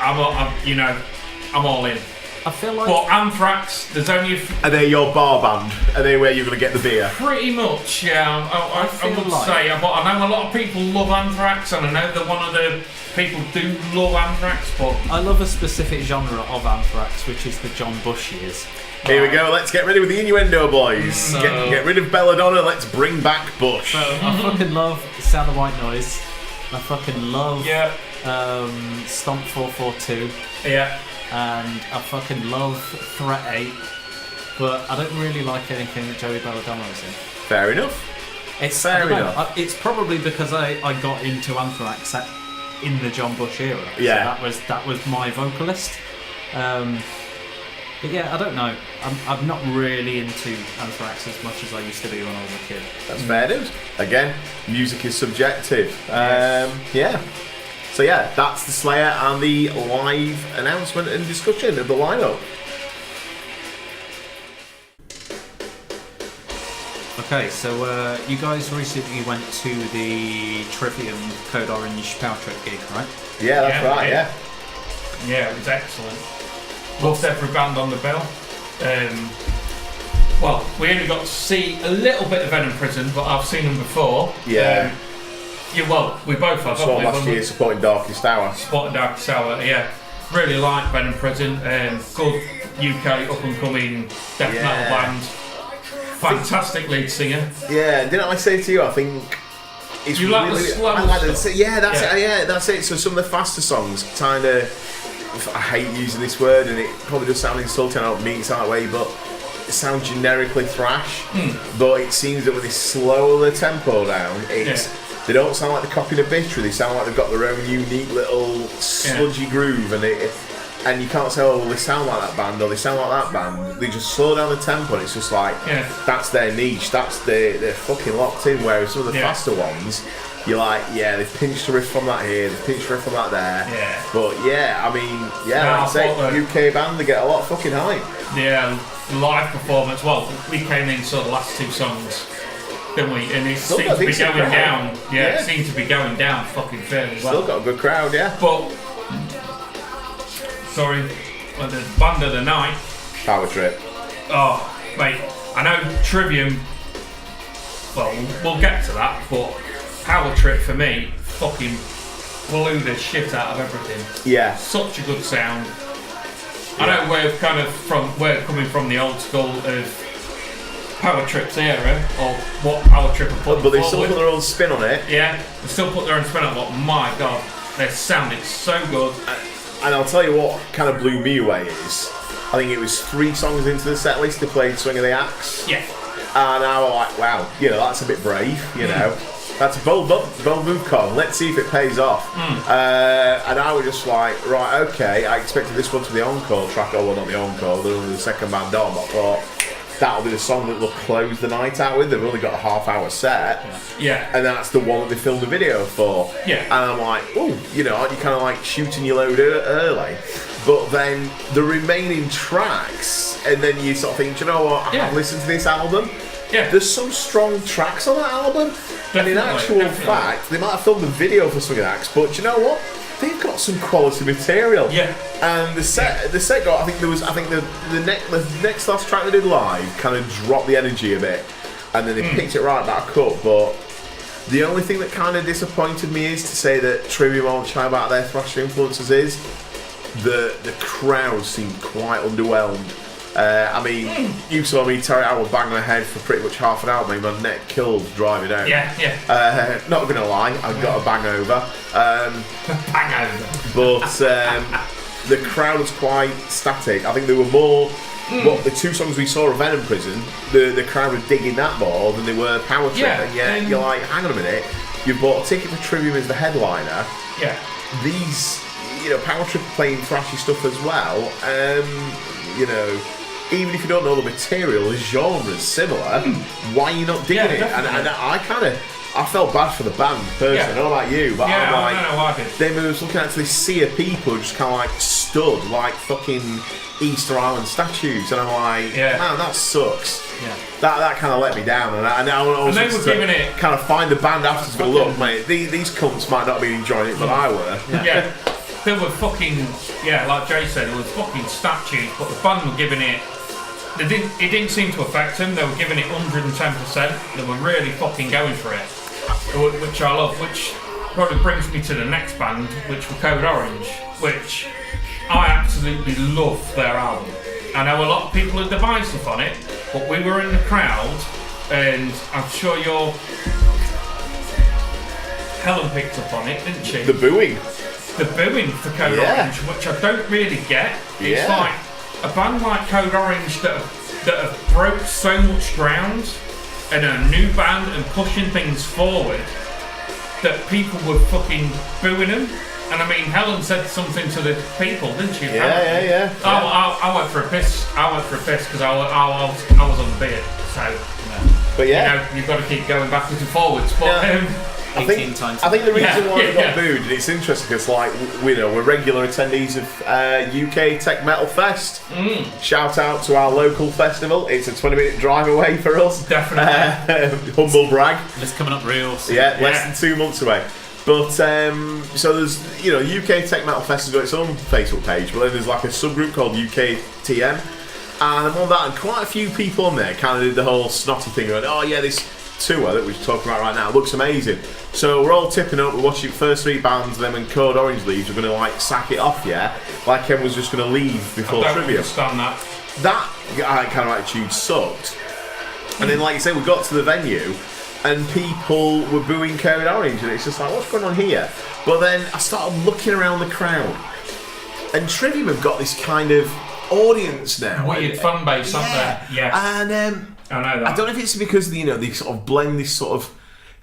I'm all in. I feel like. But Anthrax, there's only Are they your bar band? Are they where you're going to get the beer? pretty much, yeah. I would say, but I know a lot of people love Anthrax, and I know that one of the people do love Anthrax, but I love a specific genre of Anthrax, which is the John Bush years. Here we go, let's get ready with the innuendo, boys. Get rid of Belladonna, let's bring back Bush. So I fucking love the Sound of White Noise. I fucking love Stomp 442. yeah. And I fucking love Threat 8. But I don't really like anything that Joey Belladonna is in. Fair enough. It's Fair enough. It's probably because I got into Anthrax in the John Bush era. Yeah. So that was my vocalist. But yeah, I don't know. I'm not really into Anthrax as much as I used to be when I was a kid. That's fair news. Again, music is subjective. Yes. So that's the Slayer and the live announcement and discussion of the lineup. Okay, so you guys recently went to the Trivium Code Orange Power Trip gig, right? Yeah, that's right. Yeah. Yeah, it was excellent. Loved every band on the bill. Well, we only got to see a little bit of Venom Prison, but I've seen them before. Yeah. Well, we both have. Saw last year supporting Darkest Hour. Spotted Darkest Hour, yeah. Really like Venom Prison. Good UK up and coming death metal band. Fantastic lead singer. Yeah, didn't I say to you? I think it's you like the slow stuff. Yeah, that's it. Yeah, that's it. So some of the faster songs, kind of. I hate using this word, and it probably does sound insulting. I don't mean it that way, but it sounds generically thrash. But it seems that when they slow the tempo down, they don't sound like they're copying Obituary. They sound like they've got their own unique little sludgy groove, and you can't say, oh, well, they sound like that band or they sound like that band. They just slow down the tempo, and it's just like that's their niche. They're fucking locked in. Whereas some of the faster ones, you're like, they've pinched a riff from that here, they've pinched a riff from that there. Yeah. But I mean, like I say, UK band, they get a lot of fucking hype. Yeah, live performance. Well, we came in saw the last two songs, didn't we? And it seemed to be going down. Yeah, it seemed to be going down fucking fairly well. Still got a good crowd, yeah. But the band of the night. Power Trip. Oh, mate, I know Trivium well, we'll get to that, but Power Trip for me fucking blew the shit out of everything. Yeah. Such a good sound. I know we're coming from the old school of Power Trip's era, or what Power Trip are putting But they still forward. put their own spin on it. Yeah, they still put their own spin on it, but my god, their sound is so good. And I'll tell you what kind of blew me away is, I think it was 3 songs into the set list they played Swing of the Axe. Yeah. And I was like, wow, that's a bit brave, That's a bold move, Colin. Let's see if it pays off. And I was just like, right, okay. I expected this one to be the encore track. Oh, well, not the encore. They're only the second band on. But I thought that'll be the song that they'll close the night out with. They've only got a half-hour set. Yeah. And that's the one that they filmed the video for. Yeah. And I'm like, oh, aren't you kind of like shooting your load early? But then the remaining tracks, and then you sort of think, do you know what? I've listened to this album. Yeah. There's some strong tracks on that album. And in actual fact, they might have filmed a video for Swing Axe, but do you know what? They've got some quality material. Yeah. And the set got, the next last track they did live kind of dropped the energy a bit, and then they picked it right back up. But the only thing that kind of disappointed me is to say that Trivium won't shy about their thrasher influences is the crowd seemed quite underwhelmed. You saw me tear out a bang my head for pretty much half an hour, made my neck killed driving out. Yeah. Not gonna lie, I got a bang over. Bang over. But the crowd was quite static. I think there were more. Well, the 2 songs we saw of Venom Prison, the crowd were digging that more than they were Power Trip. Yeah, and yet you're like, hang on a minute, you bought a ticket for Trivium as the headliner. Yeah. These, Power Trip are playing thrashy stuff as well. Even if you don't know the material, the genre's similar. Why are you not digging it? And I felt bad for the band personally. I don't know about you, but I'm like, I did. they were just looking at this sea of people who just kind of like stood like fucking Easter Island statues, and I'm like, man, that sucks. Yeah. That kind of let me down, and I was they were giving it kind of find the band afterwards. But look, mate, these cunts might not have been enjoying it, but I were. Yeah. There were fucking, like Jay said, there was fucking statues, but the band were giving it. It didn't seem to affect them. They were giving it 110%. They were really fucking going for it, which I love. Which probably brings me to the next band, which were Code Orange, which I absolutely love their album. I know a lot of people are divisive on it, but we were in the crowd, and I'm sure Helen picked up on it, didn't she? The booing For Code Orange, which I don't really get. It's like a band like Code Orange that have broke so much ground and a new band and pushing things forward that people were fucking booing them. And I mean, Helen said something to the people, didn't she? Yeah. I went for a piss. Because I was on the beard. So, but you've got to keep going backwards and forwards. But I think the reason why we got booed, and it's interesting because we're regular attendees of UK Tech Metal Fest. Shout out to our local festival. It's a 20-minute drive away for us. Definitely. Humble brag. It's coming up real soon. Less than 2 months away. But so there's UK Tech Metal Fest has got its own Facebook page, but then there's like a subgroup called UKTM, and I'm on that, and quite a few people on there kind of did the whole snotty thing going, oh yeah, this tour that we're talking about right now looks amazing. So we're all tipping up, we're watching the first 3 bands, and then when Code Orange leaves, we're going to like sack it off, like Ken was just going to leave before I don't Trivium. understand that. That kind of attitude sucked. And then, like you say, we got to the venue, and people were booing Code Orange, and it's just like, what's going on here? But then I started looking around the crowd, and Trivium have got this kind of audience now. Weird fan base, aren't they? Yeah. And I know that. I don't know if it's because they sort of blend this sort of.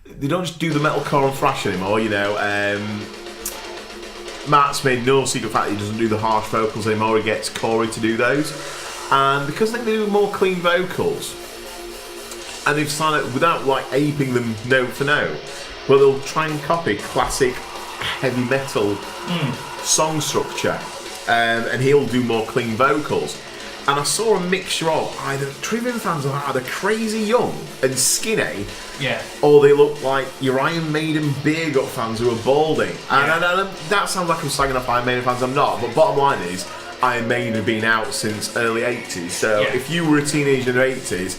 They don't just do the metalcore and thrash anymore. Matt's made no secret fact that he doesn't do the harsh vocals anymore. He gets Corey to do those, and because they do more clean vocals, and they've decided without like aping them note for note, but they'll try and copy classic heavy metal song structure, and he'll do more clean vocals. And I saw a mixture of either Trivium fans are either crazy young and skinny, or they look like your Iron Maiden beer gut fans who are balding. And that sounds like I'm slagging off Iron Maiden fans. I'm not. But bottom line is, Iron Maiden have been out since early 80s. So if you were a teenager in the 80s,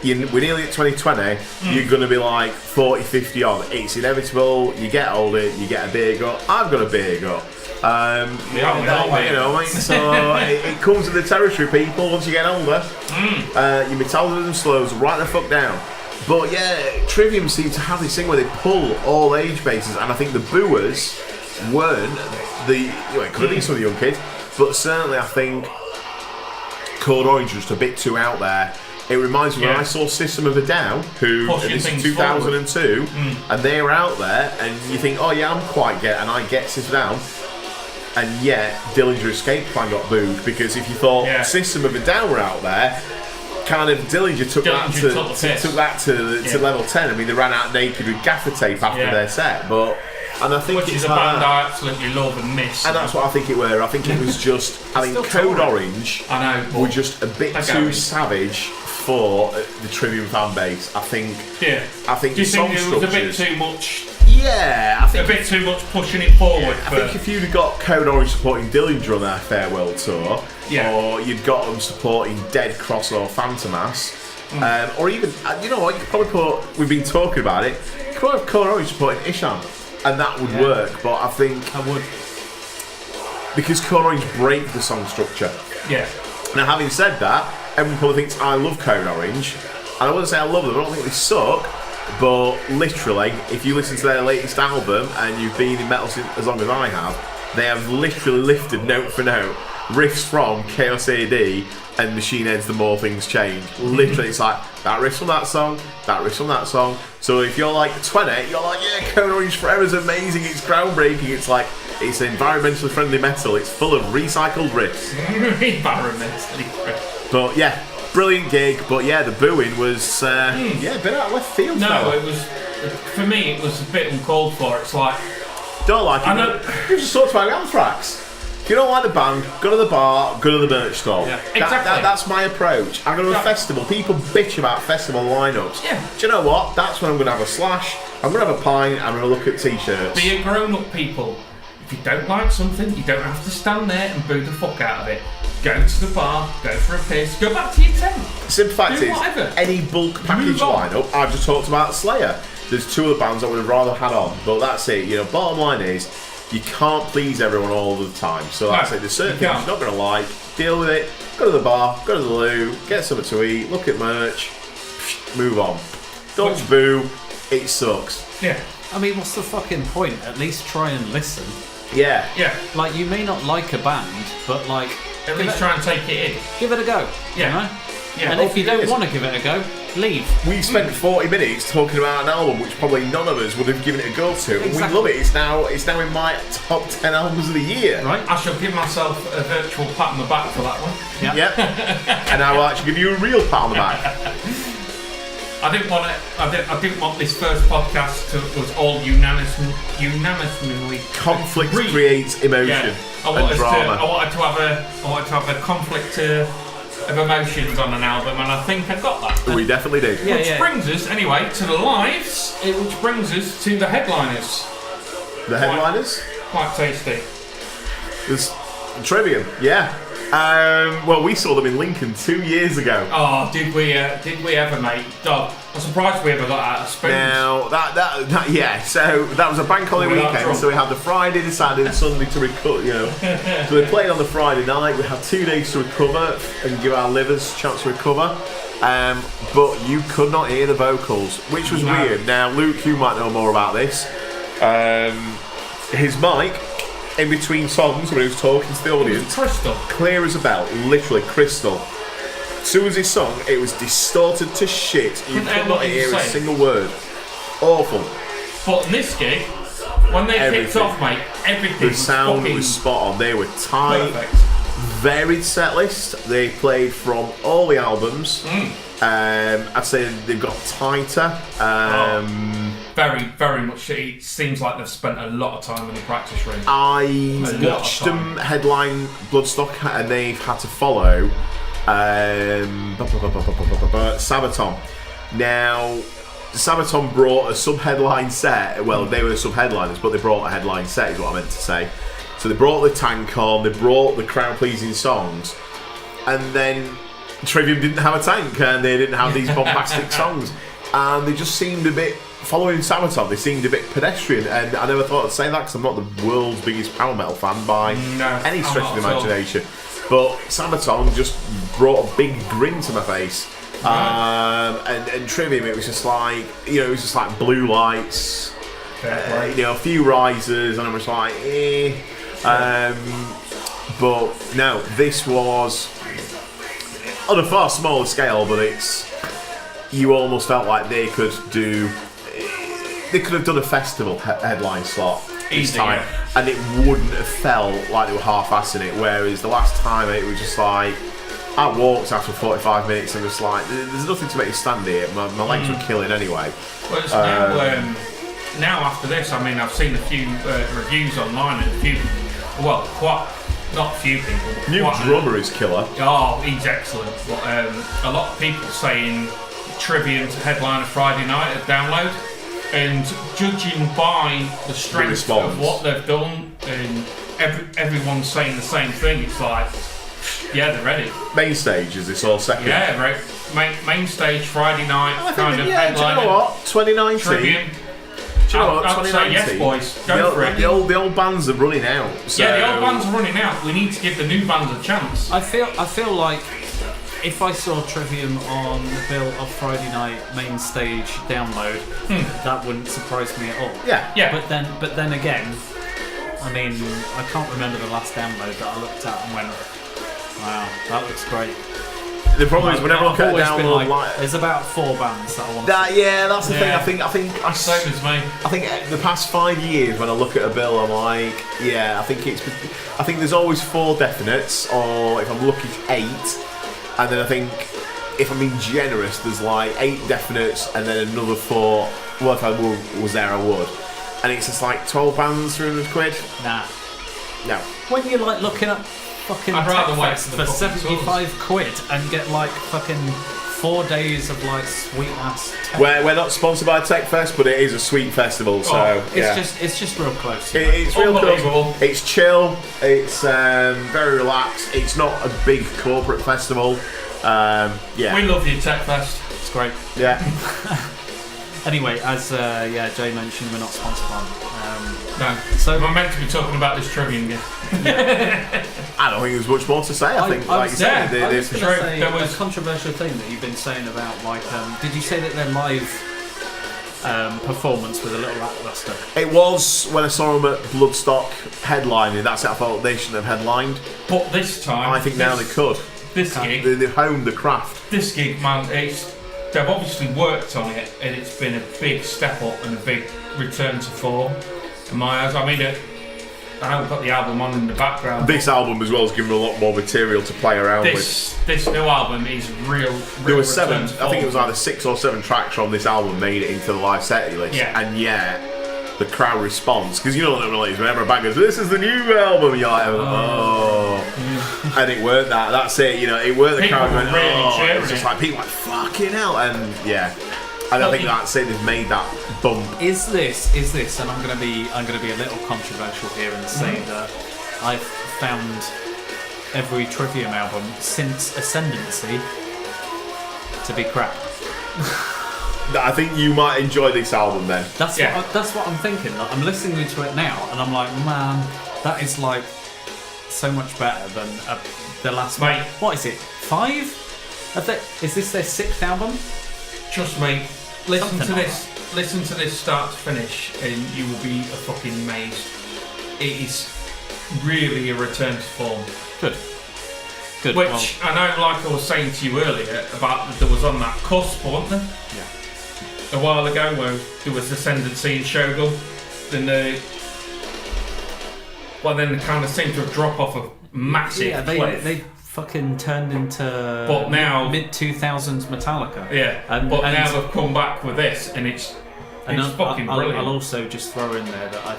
we're nearly at 2020, you're going to be like 40, 50 odd. It's inevitable. You get older, you get a beer gut. I've got a beer gut. We are. So it comes with the territory, people. Once you get older, your metabolism slows right the fuck down. But yeah, Trivium seems to have this thing where they pull all age bases, and I think the booers weren't it could have been some of the young kids, but certainly I think Code Orange was just a bit too out there. It reminds me when I saw System of a Down, who this is 2002, and they were out there, and you think, oh yeah, I'm quite and I get System of a Down. And yet, Dillinger Escape Plan got booed because if you thought System of a Down were out there, kind of Dillinger took that to level 10. I mean, they ran out naked with gaffer tape after their set, and I think which is a band I absolutely love and miss. And that's what I think it were. I think it was just. I think Code Orange were just a bit too savage for the Trivium fan base. I think. Yeah. I think. Do you think it was a bit too much? Yeah, I think a bit too much pushing it forward. I think if you'd have got Code Orange supporting Dillinger on their farewell tour, or you'd got them supporting Dead Cross or Phantomas, or even you know what, you could probably put. We've been talking about it. You could have Code Orange supporting Isham, and that would work. But I think I would because Code Orange break the song structure. Yeah. Now, having said that, everyone probably thinks I love Code Orange, and I wouldn't say I love them. I don't think they suck. But literally, if you listen to their latest album and you've been in metal as long as I have, they have literally lifted note for note riffs from Chaos AD and Machine Head's The More Things Change. Literally, it's like that riff from that song, that riff from that song. So if you're like 20, you're like, yeah, Code Orange Forever is amazing, it's groundbreaking, it's like, it's environmentally friendly metal, it's full of recycled riffs. Environmentally friendly. But yeah. Brilliant gig, but yeah, the booing was a bit out of left field. No, it was for me. It was a bit uncalled for. It's like don't like it. You just talked about Anthrax. If you don't like the band, go to the bar, go to the merch store. Yeah, exactly. That's my approach. I go to a festival. People bitch about festival lineups. Yeah. Do you know what? That's when I'm going to have a slash. I'm going to have a pint. I'm going to look at t-shirts. Be a grown-up, people. If you don't like something, you don't have to stand there and boo the fuck out of it. Go to the bar, go for a piss, go back to your tent. Simple fact is, whatever. any bulk package lineup, I've just talked about Slayer. There's two of the bands I would have rather had on, but that's it. You know, bottom line is, you can't please everyone all the time. So that's it. There's certain things you're not going to like. Deal with it. Go to the bar, go to the loo, get something to eat, look at merch, move on. Don't boo. It sucks. Yeah. I mean, what's the fucking point? At least try and listen. Yeah. Yeah. Like, you may not like a band, but like, at least try and take it in. Give it a go. Yeah. You know? Yeah. And if you don't want to give it a go, leave. We've spent 40 minutes talking about an album which probably none of us would have given it a go to. And we love it. It's now in my top 10 albums of the year. Right. I shall give myself a virtual pat on the back for that one. Yeah. Yep. And I will actually give you a real pat on the back. I didn't want this first podcast to was all unanimously. Conflict creates emotion. Yeah. I wanted to have a conflict of emotions on an album, and I think I got that. We definitely did. Which brings us anyway to the lives. Which brings us to the headliners. The headliners? Quite tasty. There's Trivium, yeah. Well, we saw them in Lincoln 2 years ago. Oh, did we ever, mate? Oh, I'm surprised we ever got out of spoons. Now, yeah, so that was a bank holiday weekend, so we had the Friday, the Saturday, the Sunday to recover, you know. So we played on the Friday night, we had 2 days to recover and give our livers a chance to recover. But you could not hear the vocals, which was weird. Now, Luke, you might know more about this. His mic, in between songs when he was talking to the audience, crystal, clear as a bell, literally crystal. As soon as he sung, it was distorted to shit. You could not hear a single word. Awful. But in this gig, when they kicked off, mate, everything. The sound was spot on. They were tight. Perfect. Varied set list. They played from all the albums. I'd say they've got tighter. Very, very much. It seems like they've spent a lot of time in the practice room. I watched them headline Bloodstock, and they've had to follow Sabaton. Now, Sabaton brought a sub-headline set. Well, they were the sub-headliners, but they brought a headline set, is what I meant to say. So they brought the tank on, they brought the crowd-pleasing songs, and then Trivium didn't have a tank and they didn't have these bombastic songs, and they just seemed a bit, following Sabaton, they seemed a bit pedestrian, and I never thought I'd say that because I'm not the world's biggest power metal fan by any stretch of the imagination, but Sabaton just brought a big grin to my face. And Trivium, it was just like, it was just like blue lights, a few risers, and I was like, but no, this was on a far smaller scale, but you almost felt like they could have done a festival headline slot this time, and it wouldn't have felt like they were half-assing it, whereas the last time it was just like, I walked after 45 minutes and was like, there's nothing to make me stand here, my legs were killing anyway. Well, it's now after this, I mean, I've seen a few reviews online and not a few people. New drummer is killer. Oh, he's excellent. But a lot of people saying Trivium to headline a Friday night at Download, and judging by the strength of what they've done, and everyone's saying the same thing, it's like, yeah, they're ready. Main stage, is this all second? Yeah, right. Main stage, Friday night, kind of headline. Do you know what? 2019. Trivium. Do you know what? I'd 2019. say yes, boys. Go for it. The old bands are running out. So. Yeah, the old bands are running out. We need to give the new bands a chance. I feel like if I saw Trivium on the bill of Friday night main stage Download, that wouldn't surprise me at all. Yeah. But then again, I mean, I can't remember the last Download that I looked at and went, wow, that looks great. The problem is whenever I look at a download, there's about 4 bands that I want. That's the thing. I same as me. I think the past 5 years, when I look at a bill, I'm like, I think there's always 4 definites, or if I'm lucky, 8, and then I think if I'm being generous, there's like 8 definites, and then another 4. Well, if I was there, I would. And it's just like 12 bands, 300 quid. Nah. No. When you're like looking at fucking I'd rather wait Techfest for 75 quid and get like fucking 4 days of like sweet ass tech. We're not sponsored by Techfest, but it is a sweet festival, so it's just real close. It's real close. It's chill. It's very relaxed. It's not a big corporate festival. We love you, Techfest. It's great. Yeah. Anyway, as Jay mentioned, we're not sponsored by no. So we're meant to be talking about this Trivium game. I don't think there's much more to say. I think, like you said, there was a controversial thing that you've been saying about, like, did you say that their live performance was a little lackluster? It was when I saw them at Bloodstock headlining. That's it. I thought they shouldn't have headlined. But this time, I think now they could. This gig, they've honed the craft. This gig, man, they've obviously worked on it, and it's been a big step up and a big return to form in my eyes. I mean, I haven't got the album on in the background. This album as well has given a lot more material to play around with. This new album is real. There were 7. I think it was either 6 or 7 tracks from this album made it into the live set list. Yeah. And the crowd response, because you know what it is, whenever a band goes, "This is the new album," you're like, oh. And it weren't that. That's it. It weren't the people crowd going, really oh. It's just like people like fucking hell, and And I think that's it. They've made that bump. Is this? And I'm going to be a little controversial here and say that I've found every Trivium album since Ascendancy to be crap. I think you might enjoy this album then. That's what I'm thinking. Like, I'm listening to it now, and I'm like, man, that is like so much better than the last. Mate, what is it? 5? Is this their 6th album? Trust me. Listen to this start to finish, and you will be fucking amazed. It is really a return to form. Good. Which I know, like I was saying to you earlier, about there was on that cusp, wasn't there? Yeah. A while ago, where there was Ascendancy and Shogun, then they kind of seemed to have dropped off a massive cliff. They fucking turned into mid-2000s Metallica. Yeah, now they've come back with this, and it's fucking brilliant. I'll also just throw in there that I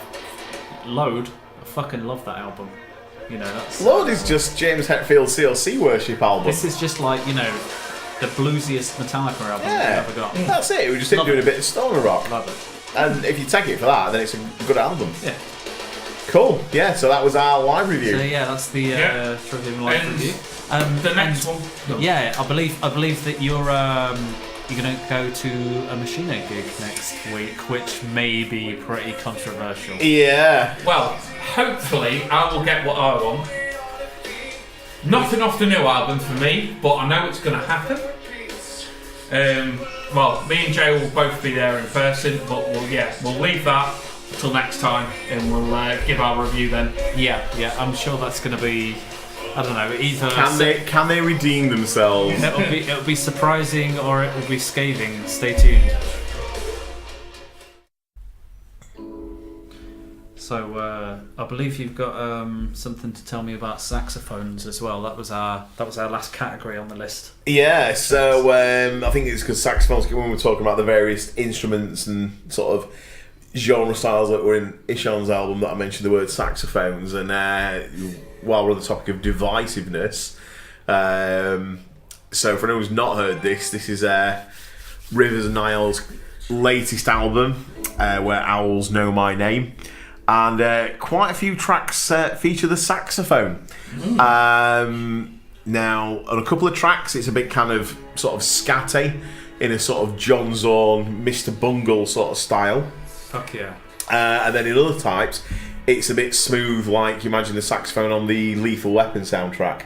fucking love that album. That's Load is just James Hetfield's CLC worship album. This is just like, the bluesiest Metallica album we've ever got. That's it. We just doing a bit of stoner rock. Love it. And if you take it for that, then it's a good album. Yeah. Cool. Yeah. So that was our live review. So yeah, that's the Trivium live And review. The next one. No. Yeah, I believe that you're going to go to a Machino gig next week, which may be pretty controversial. Yeah. Well, hopefully I will get what I want. Nothing off the new album for me, but I know it's going to happen. Well, me and Jay will both be there in person, but we'll leave that till next time, and we'll give our review then. Yeah, I'm sure that's going to be, I don't know, either Can they redeem themselves? it'll be surprising or it will be scathing. Stay tuned. So I believe you've got something to tell me about saxophones as well. That was our last category on the list. Yeah, so I think it's because saxophones, when we're talking about the various instruments and sort of genre styles that were in Ishan's album, that I mentioned the word saxophones. And while we're on the topic of divisiveness, so for anyone who's not heard this is Rivers and Nile's latest album, Where Owls Know My Name. And quite a few tracks feature the saxophone. Now, on a couple of tracks, it's a bit kind of sort of scatty in a sort of John Zorn, Mr. Bungle sort of style. Fuck yeah. And then in other types, it's a bit smooth, like you imagine the saxophone on the Lethal Weapon soundtrack,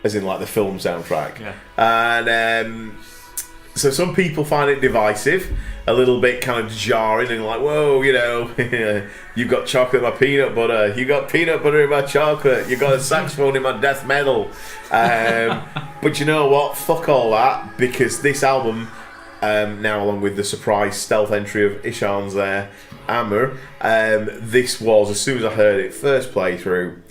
as in like the film soundtrack. Yeah. And so some people find it divisive, a little bit kind of jarring, and like, whoa, you've got chocolate in my peanut butter, you got peanut butter in my chocolate, you got a saxophone in my death metal. But you know what? Fuck all that, because this album, now along with the surprise stealth entry of Ishan's Amber, this was, as soon as I heard it first playthrough,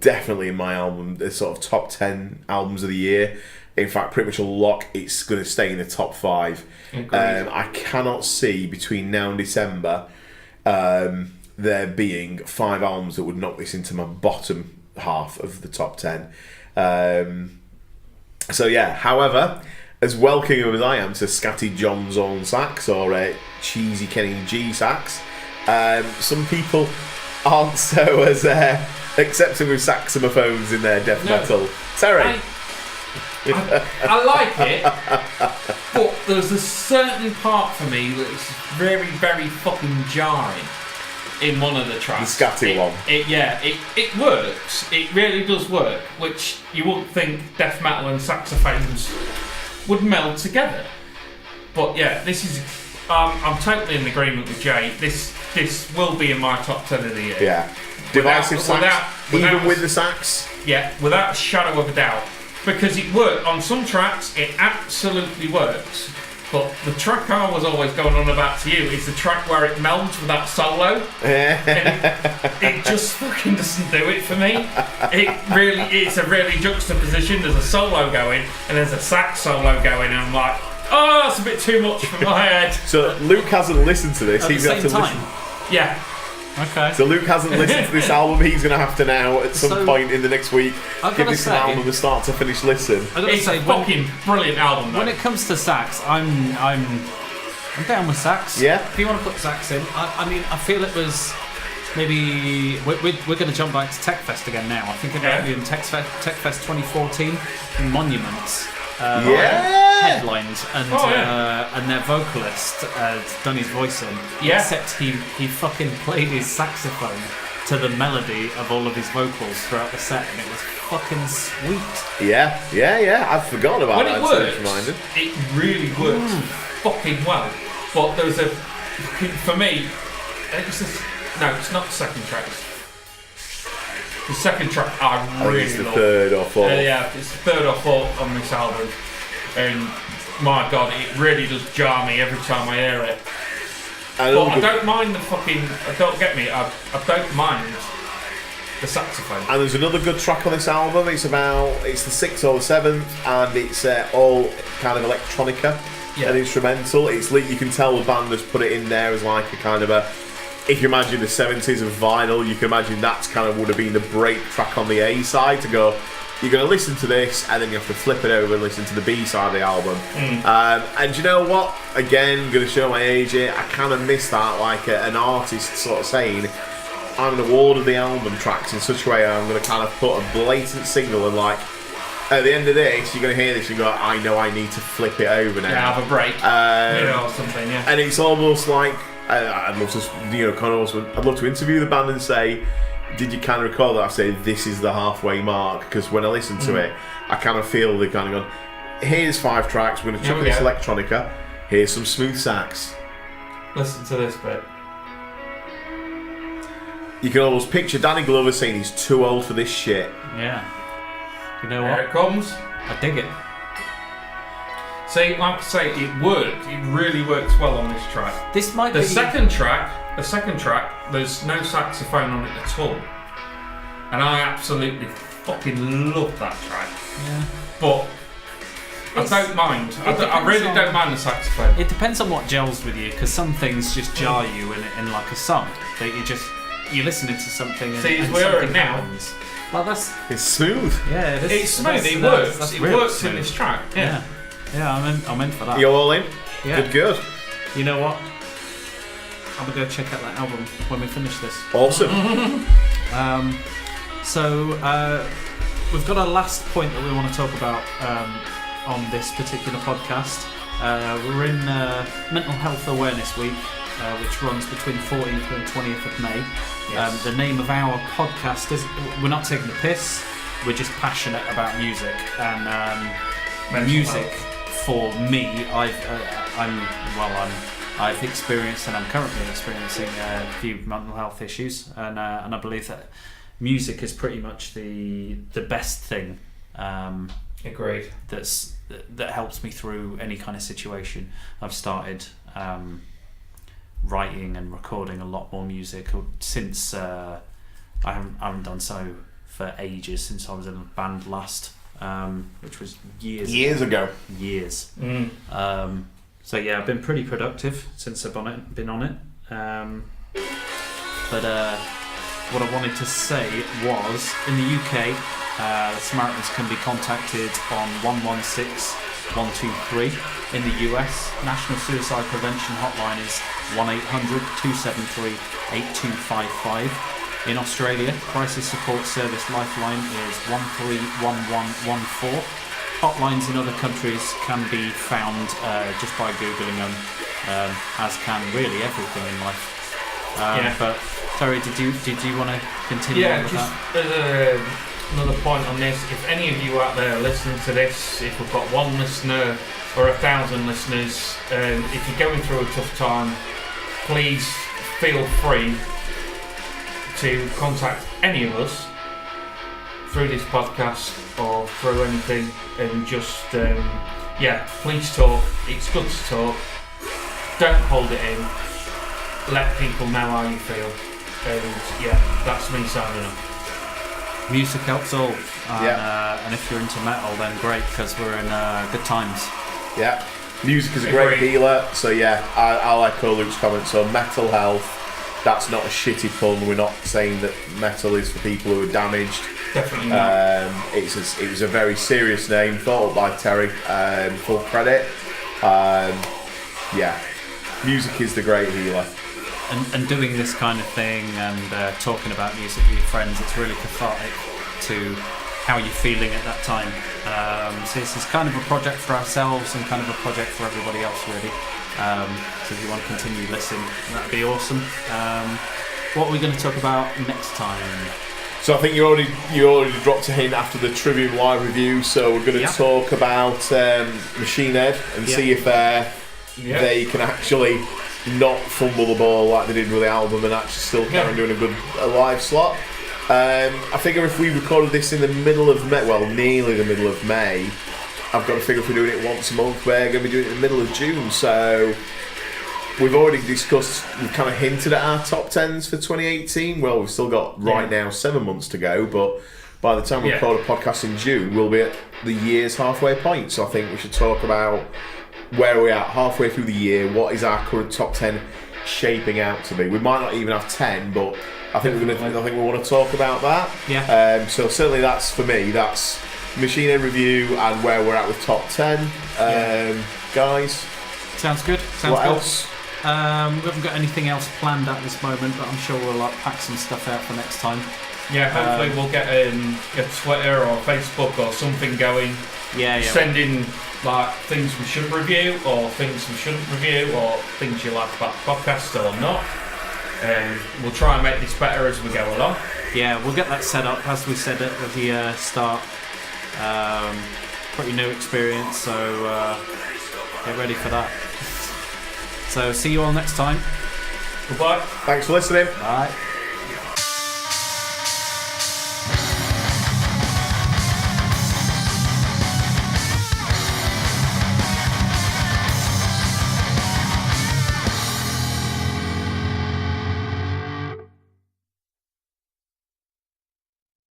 definitely in my album, the sort of top 10 albums of the year. In fact, pretty much a lock, it's going to stay in the top 5. I cannot see between now and December there being 5 albums that would knock this into my bottom half of the top 10. So yeah, however, as welcoming as I am to scatty John Zorn sax or cheesy Kenny G sax, some people aren't so as accepting with saxophones in their death metal. Terry? I like it, but there's a certain part for me that's very, very fucking jarring in one of the tracks. The scatty one. It works. It really does work, which you wouldn't think death metal and saxophones would meld together. But yeah, this is. I'm totally in agreement with Jay. This will be in my top 10 of the year. Yeah. Divisive sax, even with the sax. Yeah, without a shadow of a doubt. Because it worked. On some tracks, it absolutely works. But the track I was always going on about to you is the track where it melds with that solo. It just fucking doesn't do it for me. It's a really juxtaposition. There's a solo going and there's a sax solo going, and I'm like, oh, that's a bit too much for my head. So Luke hasn't listened to this. He's going to have to listen. Yeah. Okay. So Luke hasn't listened to this album. He's going to have to now, at some point in the next week, give this an album a start to finish listen. It's a fucking brilliant album, though. When it comes to sax, I'm down with sax. Yeah. If you want to put sax in, I mean, I feel it was maybe we're going to jump back to Techfest again now. I think it might be in Techfest 2014 in Monuments. Headlined and their vocalist done his voice in. Yeah. Except he fucking played his saxophone to the melody of all of his vocals throughout the set, and it was fucking sweet. Yeah. I've forgotten about that. When it works, it really works fucking well. But there's for me, it's not the second track. The second track I really it's the love. third or fourth. It's the third or fourth on this album, and my god, it really does jar me every time I hear it. But I don't mind the fucking. Don't get me. I don't mind the saxophone. And there's another good track on this album. It's the 6th or the 7th, and it's all kind of electronica and instrumental. It's you can tell the band has put it in there as like a kind of a. If you imagine the 70s of vinyl, you can imagine that's kind of would have been the break track on the A side to go. You're going to listen to this, and then you have to flip it over and listen to the B side of the album. And you know what? Again, going to show my age here. I kind of miss that, like an artist sort of saying, I'm going to order the album tracks in such a way I'm going to kind of put a blatant signal and like, at the end of this, you're going to hear this and go, I know I need to flip it over now. Yeah, have a break. Or something, yeah. And it's almost like, I'd love to, I'd love to interview the band and say, did you kind of recall that I say this is the halfway mark? Because when I listen to it, I kind of feel they kind of gone, here's 5 tracks, we're going to chuck in this electronica, here's some smooth sax. Listen to this bit. You can almost picture Danny Glover saying he's too old for this shit. Yeah. You know what? Here it comes. I dig it. See, like I say, it worked. It really works well on this track. This might be the second track. There's no saxophone on it at all, and I absolutely fucking love that track. Yeah. But I don't mind. I really don't mind the saxophone. It depends on what gels with you, because some things just jar you in like a song that you're listening to something. See, and we're something now. happens. Well, it's smooth. Yeah, it's smooth. It works. It works smooth. in this track. Yeah, I'm in for that. You're all in? Yeah. Good. You know what? I'm gonna go check out that album when we finish this. Awesome. So we've got a last point that we want to talk about on this particular podcast. We're in Mental Health Awareness Week, which runs between 14th and 20th of May. Yes. The name of our podcast is, we're not taking the piss, we're just passionate about music. And music, for me, I've experienced and I'm currently experiencing a few mental health issues, and I believe that music is pretty much the best thing. Agreed. That helps me through any kind of situation. I've started writing and recording a lot more music since I haven't done so for ages, since I was in a band last, which was years ago. So yeah, I've been pretty productive since I've been on it. But what I wanted to say was, in the UK, Samaritans can be contacted on 116 123. In the US, National Suicide Prevention Hotline is 1-800-273-8255. In Australia, Crisis Support Service Lifeline is 131114. Hotlines in other countries can be found just by Googling them, as can really everything in life. But Terry, did you want to continue on with that? As another point on this, if any of you out there listening to this, if we've got one listener or 1,000 listeners, if you're going through a tough time, please feel free to contact any of us through this podcast or through anything, and just please talk. It's good to talk. Don't hold it in. Let people know how you feel. And that's me signing off. Music helps all, and if you're into metal, then great, because we're in good times. Yeah, music is a great healer. So I'll echo Luke's comments. So mental health, that's not a shitty pun. We're not saying that metal is for people who are damaged. Definitely not. It was a very serious name, thought up by Terry. Full credit. Music is the great healer. And doing this kind of thing and talking about music with your friends, it's really cathartic to how you're feeling at that time. So this is kind of a project for ourselves and kind of a project for everybody else, really. So if you want to continue listening, that'd be awesome. What are we going to talk about next time? So I think you already dropped a hint after the Trivium live review. So we're going to talk about Machine Head and see if they can actually not fumble the ball like they did with the album and actually still carry on doing a live slot. I figure if we recorded this in the middle of May, well, nearly the middle of May, I've got to figure if we're doing it once a month, we're going to be doing it in the middle of June. So we've already discussed, we've kind of hinted at our top 10s for 2018. Well, we've still got now 7 months to go, but by the time we record a podcast in June, we'll be at the year's halfway point. So I think we should talk about where are we at halfway through the year, what is our current top 10 shaping out to be. We might not even have 10, but I think we want to talk about that. So certainly that's, for me, that's Machine Head review and where we're at with top 10. Guys, sounds good. What else? We haven't got anything else planned at this moment, but I'm sure we'll like pack some stuff out for next time. Yeah, hopefully we'll get a Twitter or Facebook or something going. Yeah. Send in like things we should review or things we shouldn't review or things you like about the podcast or not. We'll try and make this better as we go along. Yeah, we'll get that set up as we said at the start. Pretty new experience, so get ready for that. So see you all next time. Goodbye. Thanks for listening. Bye.